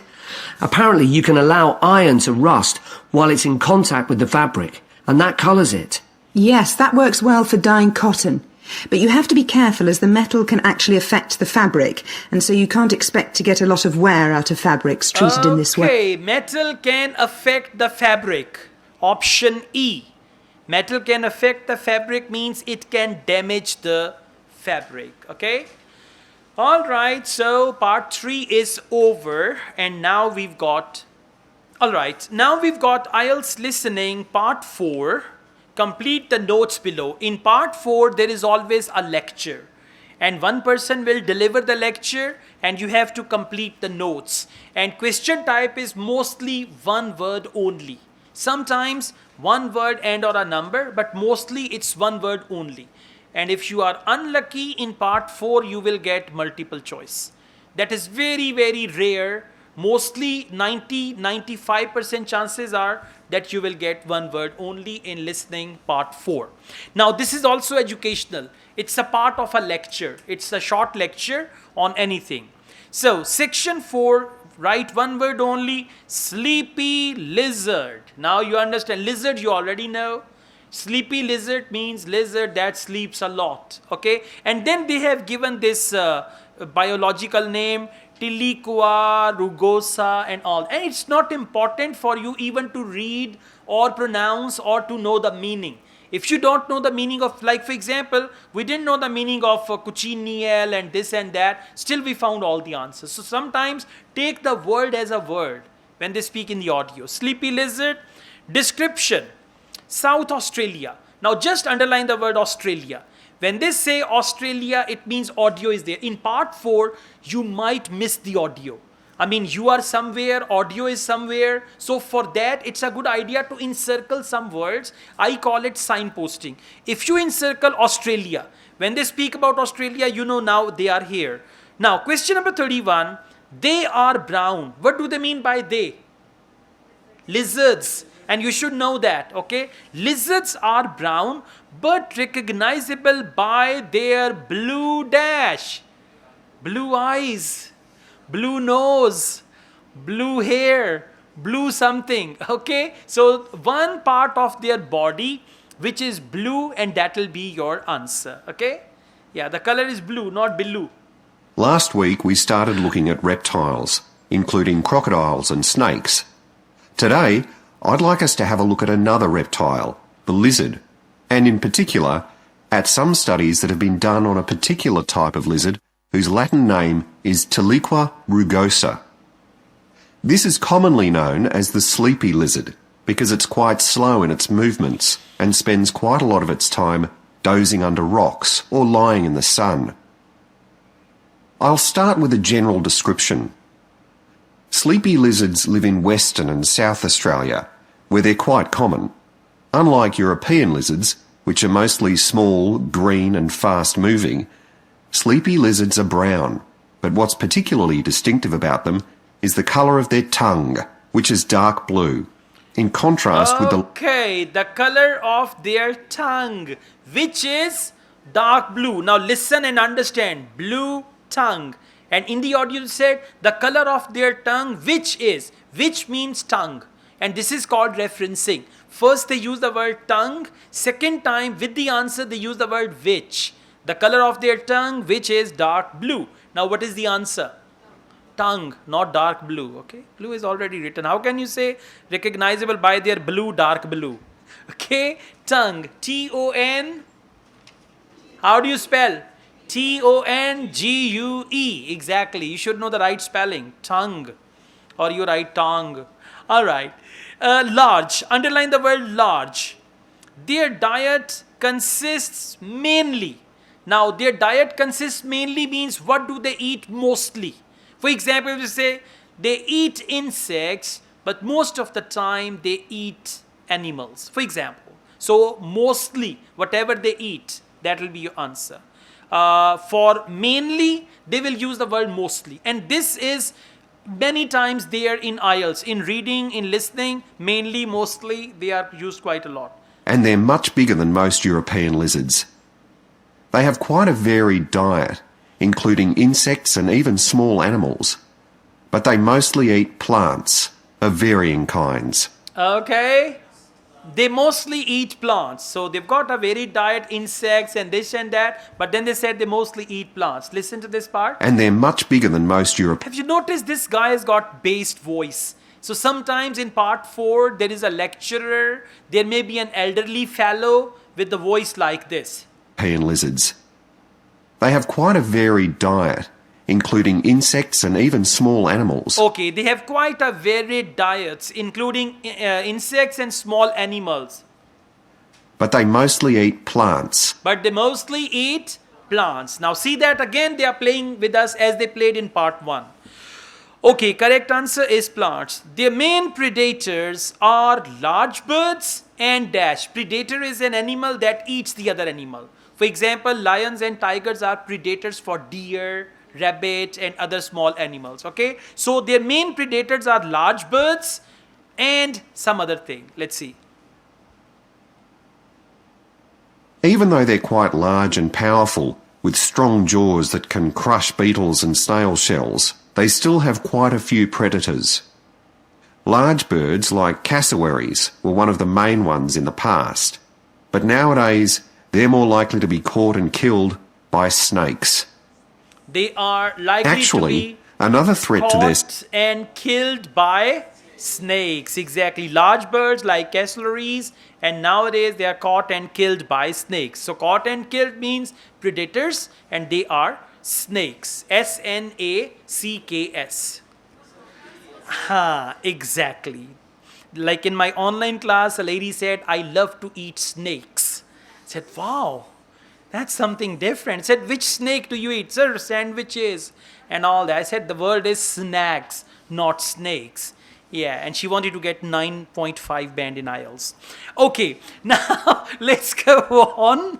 [SPEAKER 6] Apparently you can allow iron to rust while it's in contact with the fabric, and that colours it.
[SPEAKER 5] Yes, that works well for dyeing cotton. But you have to be careful as the metal can actually affect the fabric, and so you can't expect to get a lot of wear out of fabrics treated in this way.
[SPEAKER 1] Okay, metal can affect the fabric. Option E. Metal can affect the fabric means it can damage the fabric. Okay. Alright, so part 3 is over, and now we've got IELTS listening part 4. Complete the notes below. In part 4 there is always a lecture, and one person will deliver the lecture and you have to complete the notes, and question type is mostly one word only. Sometimes one word and or a number, but mostly it's one word only. And if you are unlucky in part 4, you will get multiple choice. That is very, very rare. Mostly 90-95% chances are that you will get one word only in listening part 4. Now this is also educational. It's a part of a lecture. It's a short lecture on anything. So section 4, write one word only, sleepy lizard. Now you understand, lizard you already know. Sleepy lizard means lizard that sleeps a lot, okay? And then they have given this biological name, Tiliqua, rugosa and all. And it's not important for you even to read or pronounce or to know the meaning. If you don't know the meaning of, like for example, we didn't know the meaning of cochineal and this and that, still we found all the answers. So sometimes take the word as a word when they speak in the audio. Sleepy lizard, description. South Australia. Now just underline the word Australia. When they say Australia, it means audio is there. In part 4, you might miss the audio. I mean, you are somewhere, audio is somewhere. So for that, it's a good idea to encircle some words. I call it signposting. If you encircle Australia, when they speak about Australia, you know now they are here. Now, question number 31, they are brown. What do they mean by they? Lizards. And you should know that, okay? Lizards are brown, but recognizable by their blue dash, blue eyes, blue nose, blue hair, blue something. Okay, so one part of their body which is blue, and that will be your answer. Okay, yeah, the color is blue, not blue.
[SPEAKER 7] Last week we started looking at reptiles, including crocodiles and snakes. Today, I'd like us to have a look at another reptile, the lizard, and in particular, at some studies that have been done on a particular type of lizard whose Latin name is Tiliqua rugosa. This is commonly known as the sleepy lizard because it's quite slow in its movements and spends quite a lot of its time dozing under rocks or lying in the sun. I'll start with a general description. Sleepy lizards live in Western and South Australia, where they're quite common. Unlike European lizards, which are mostly small, green and fast-moving, sleepy lizards are brown, but what's particularly distinctive about them is the colour of their tongue, which is dark blue, in contrast with the...
[SPEAKER 1] Okay, the color of their tongue, which is dark blue. Now listen and understand. Blue tongue. And in the audio said the color of their tongue, which means tongue. And this is called referencing. First they use the word tongue. Second time with the answer they use the word which. The color of their tongue, which is dark blue. Now what is the answer? Tongue, not dark blue. Okay, blue is already written. How can you say recognizable by their blue, dark blue? Okay, tongue, T-O-N. How do you spell? T-O-N-G-U-E. Exactly. You should know the right spelling. Tongue. Or you write tongue. Alright. Large. Underline the word large. Their diet consists mainly. Now, their diet consists mainly means what do they eat mostly? For example, if you say they eat insects, but most of the time they eat animals. For example. So, mostly, whatever they eat, that will be your answer. For mainly, they will use the word mostly. And this is many times there in IELTS. In reading, in listening, mainly, mostly, they are used quite a lot.
[SPEAKER 7] And they're much bigger than most European lizards. They have quite a varied diet, including insects and even small animals. But they mostly eat plants of varying kinds.
[SPEAKER 1] Okay. They mostly eat plants. So they've got a varied diet, insects and this and that. But then they said they mostly eat plants. Listen to this part.
[SPEAKER 7] And they're much bigger than most European.
[SPEAKER 1] Have you noticed this guy has got based voice? So sometimes in part 4, there is a lecturer. There may be an elderly fellow with the voice like this.
[SPEAKER 7] Lizards. They have quite a varied diet, including insects and even small animals.
[SPEAKER 1] Okay, they have quite a varied diets, including insects and small animals.
[SPEAKER 7] But they mostly eat plants.
[SPEAKER 1] But they mostly eat plants. Now see that again, they are playing with us as they played in part 1. Okay, correct answer is plants. Their main predators are large birds and dash. Predator is an animal that eats the other animal. For example, lions and tigers are predators for deer, rabbit and other small animals. Okay, so their main predators are large birds and some other thing. Let's see.
[SPEAKER 7] Even though they're quite large and powerful, with strong jaws that can crush beetles and snail shells, they still have quite a few predators. Large birds like cassowaries were one of the main ones in the past, but nowadays they're more likely to be caught and killed by snakes.
[SPEAKER 1] They are likely to be
[SPEAKER 7] another threat to this
[SPEAKER 1] and killed by snakes. Exactly. Large birds like cassowaries, and nowadays they are caught and killed by snakes. So caught and killed means predators, and they are snakes. S-N-A-C-K-S. Exactly. Like in my online class, a lady said, I love to eat snakes. I said, wow. That's something different. I said, which snake do you eat? Sir, sandwiches and all that. I said, the word is snacks, not snakes. Yeah, and she wanted to get 9.5 band in IELTS. Okay, now let's go on.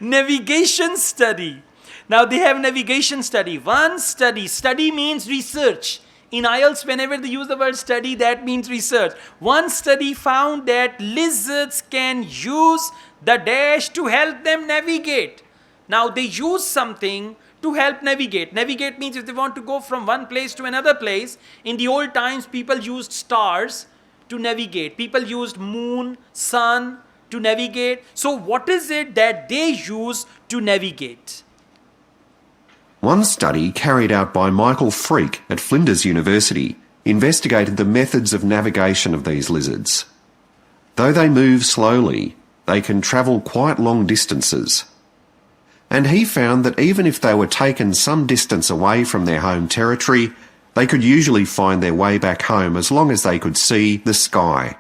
[SPEAKER 1] Navigation study. Now they have navigation study. One study. Study means research. In IELTS, whenever they use the word study, that means research. One study found that lizards can use the dash to help them navigate. Now they use something to help navigate. Navigate means if they want to go from one place to another place. In the old times, people used stars to navigate. People used moon, sun to navigate. So what is it that they use to navigate?
[SPEAKER 7] One study carried out by Michael Freak at Flinders University investigated the methods of navigation of these lizards. Though they move slowly, they can travel quite long distances. And he found that even if they were taken some distance away from their home territory, they could usually find their way back home as long as they could see the sky.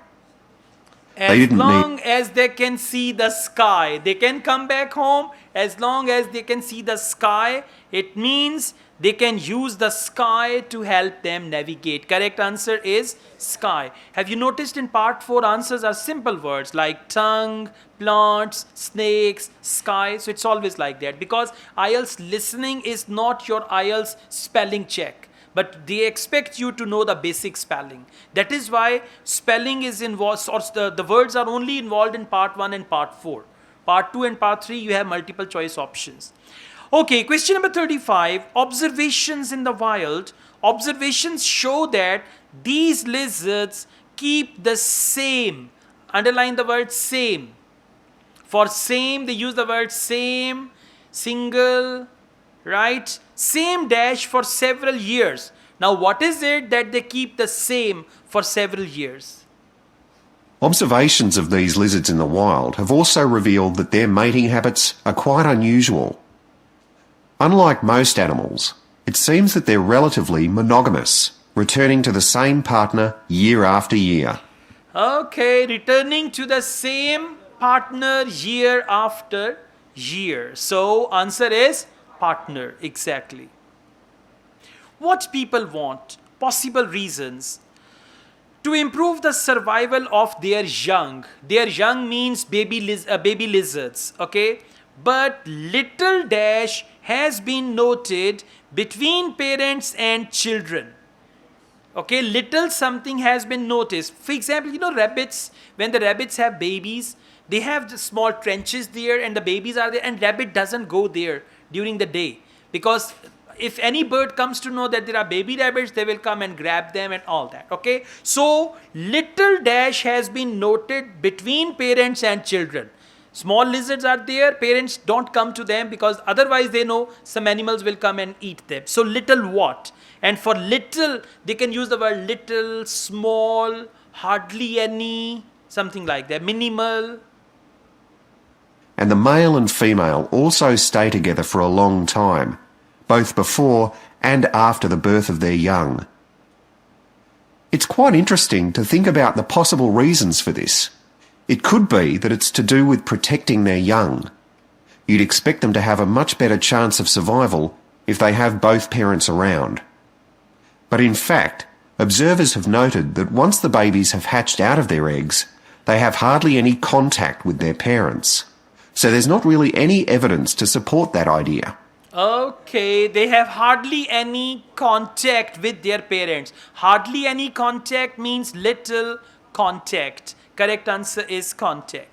[SPEAKER 1] As long as they can see the sky, they can come back home as long as they can see the sky. It means they can use the sky to help them navigate. Correct answer is sky. Have you noticed in part 4 answers are simple words like tongue, plants, snakes, sky. So it's always like that because IELTS listening is not your IELTS spelling check. But they expect you to know the basic spelling. That is why spelling is involved, or the words are only involved in part 1 and part 4. Part 2 and part 3, you have multiple choice options. Okay, question number 35. Observations in the wild. Observations show that these lizards keep the same. Underline the word same. For same, they use the word same, single, right? Same dash for several years. Now, what is it that they keep the same for several years?
[SPEAKER 7] Observations of these lizards in the wild have also revealed that their mating habits are quite unusual. Unlike most animals, it seems that they're relatively monogamous, returning to the same partner year after year.
[SPEAKER 1] Okay, returning to the same partner year after year. So, answer is partner, exactly. What people want, possible reasons to improve the survival of their young. Their young means baby lizards, okay? But little dash has been noted between parents and children. Okay, little something has been noticed. For example, you know rabbits, when the rabbits have babies, they have the small trenches there and the babies are there and rabbit doesn't go there during the day. Because if any bird comes to know that there are baby rabbits, they will come and grab them and all that. Okay, so little dash has been noted between parents and children. Small lizards are there, parents don't come to them because otherwise they know some animals will come and eat them. So little what? And for little, they can use the word little, small, hardly any, something like that, minimal.
[SPEAKER 7] And the male and female also stay together for a long time, both before and after the birth of their young. It's quite interesting to think about the possible reasons for this. It could be that it's to do with protecting their young. You'd expect them to have a much better chance of survival if they have both parents around. But in fact, observers have noted that once the babies have hatched out of their eggs, they have hardly any contact with their parents. So there's not really any evidence to support that idea.
[SPEAKER 1] Okay, they have hardly any contact with their parents. Hardly any contact means little contact. Correct answer is contact.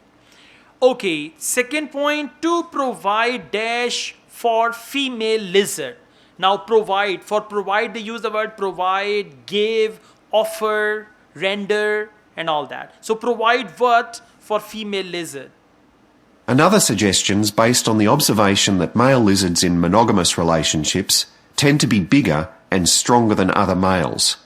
[SPEAKER 1] Okay, second point, to provide dash for female lizard. Now provide, for provide they use the word provide, give, offer, render and all that. So provide what for female lizard?
[SPEAKER 7] Another suggestion is based on the observation that male lizards in monogamous relationships tend to be bigger and stronger than other males.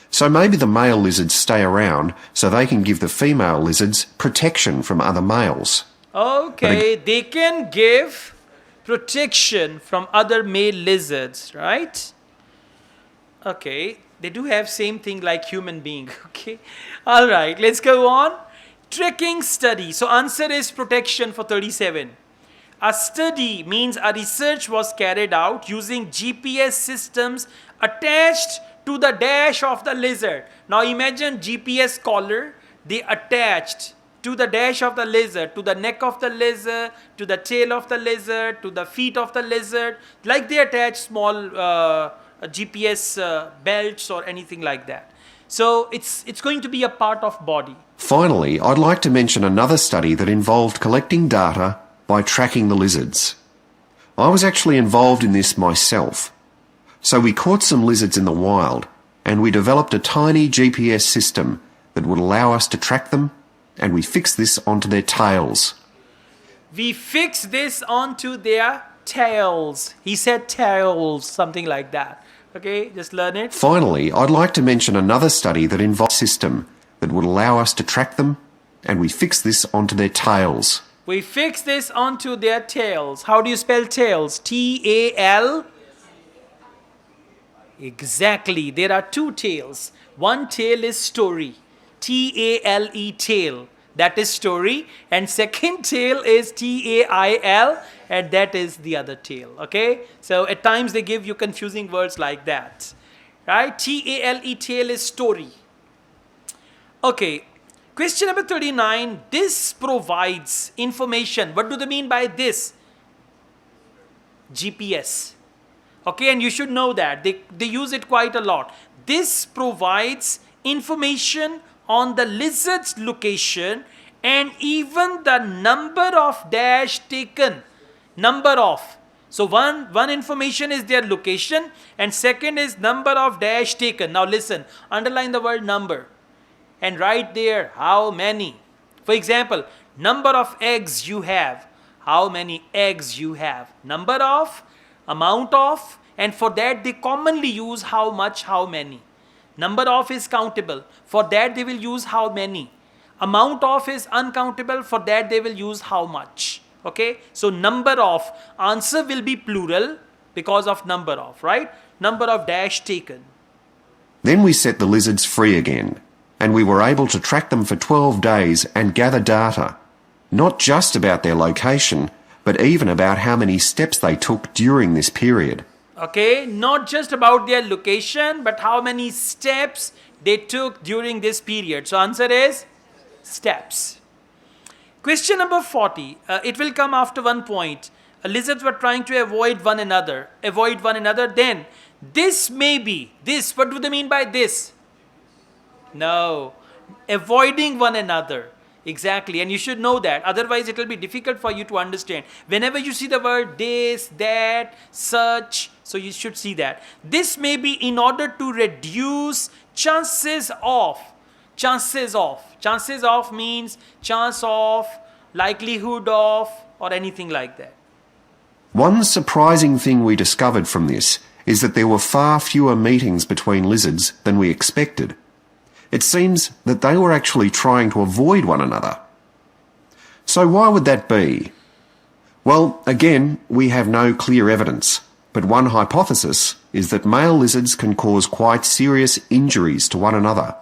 [SPEAKER 7] So maybe the male lizards stay around so they can give the female lizards protection from other males.
[SPEAKER 1] Okay, they can give protection from other male lizards, right? Okay, they do have same thing like human being, okay? All right, let's go on. Tracking study. So answer is protection for 37. A study means a research was carried out using GPS systems attached to the dash of the lizard. Now imagine GPS collar, they attached to the dash of the lizard, to the neck of the lizard, to the tail of the lizard, to the feet of the lizard, like they attach small GPS belts or anything like that. So it's going to be a part of body.
[SPEAKER 7] Finally, I'd like to mention another study that involved collecting data by tracking the lizards. I was actually involved in this myself. So we caught some lizards in the wild, and we developed a tiny GPS system that would allow us to track them, and we fixed this onto their tails.
[SPEAKER 1] We fix this onto their tails. He said tails, something like that. Okay, just learn it.
[SPEAKER 7] Finally, I'd like to mention another study that involves a system that would allow us to track them, and we fixed this onto their tails.
[SPEAKER 1] We fix this onto their tails. How do you spell tails? T-A-L? Exactly. There are two tails. One tail is story. T-A-L-E, tail. That is story. And second tail is T-A-I-L, and that is the other tail. Okay? So at times they give you confusing words like that. Right? T-A-L-E, tail is story. Okay. Question number 39. This provides information. What do they mean by this? GPS. Okay, and you should know that. They use it quite a lot. This provides information on the lizard's location and even the number of dash taken. Number of. So one information is their location and second is number of dash taken. Now listen, underline the word number and write there how many. For example, number of eggs you have. How many eggs you have. Number of, amount of, and for that they commonly use how much, how many. Number of is countable. For that they will use how many. Amount of is uncountable. For that they will use how much. Okay. So number of. Answer will be plural because of number of. Right. Number of dash taken.
[SPEAKER 7] Then we set the lizards free again, and we were able to track them for 12 days and gather data. Not just about their location, but even about how many steps they took during this period.
[SPEAKER 1] Okay, not just about their location, but how many steps they took during this period. So answer is steps. Question number 40. It will come after one point. Lizards were trying to avoid one another. Then this may be. This, what do they mean by this? No. Avoiding one another. Exactly, and you should know that. Otherwise, it will be difficult for you to understand. Whenever you see the word this, that, such, so you should see that. This may be in order to reduce chances of. Chances of. Chances of means chance of, likelihood of, or anything like that.
[SPEAKER 7] One surprising thing we discovered from this is that there were far fewer meetings between lizards than we expected. It seems that they were actually trying to avoid one another. So why would that be? Well, again, we have no clear evidence, but one hypothesis is that male lizards can cause quite serious injuries to one another.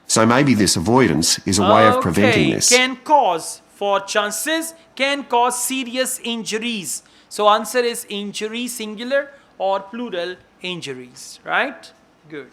[SPEAKER 7] So maybe this avoidance is a way of preventing this.
[SPEAKER 1] Can cause, for chances, can cause serious injuries. So answer is injury singular or plural injuries, right? Good.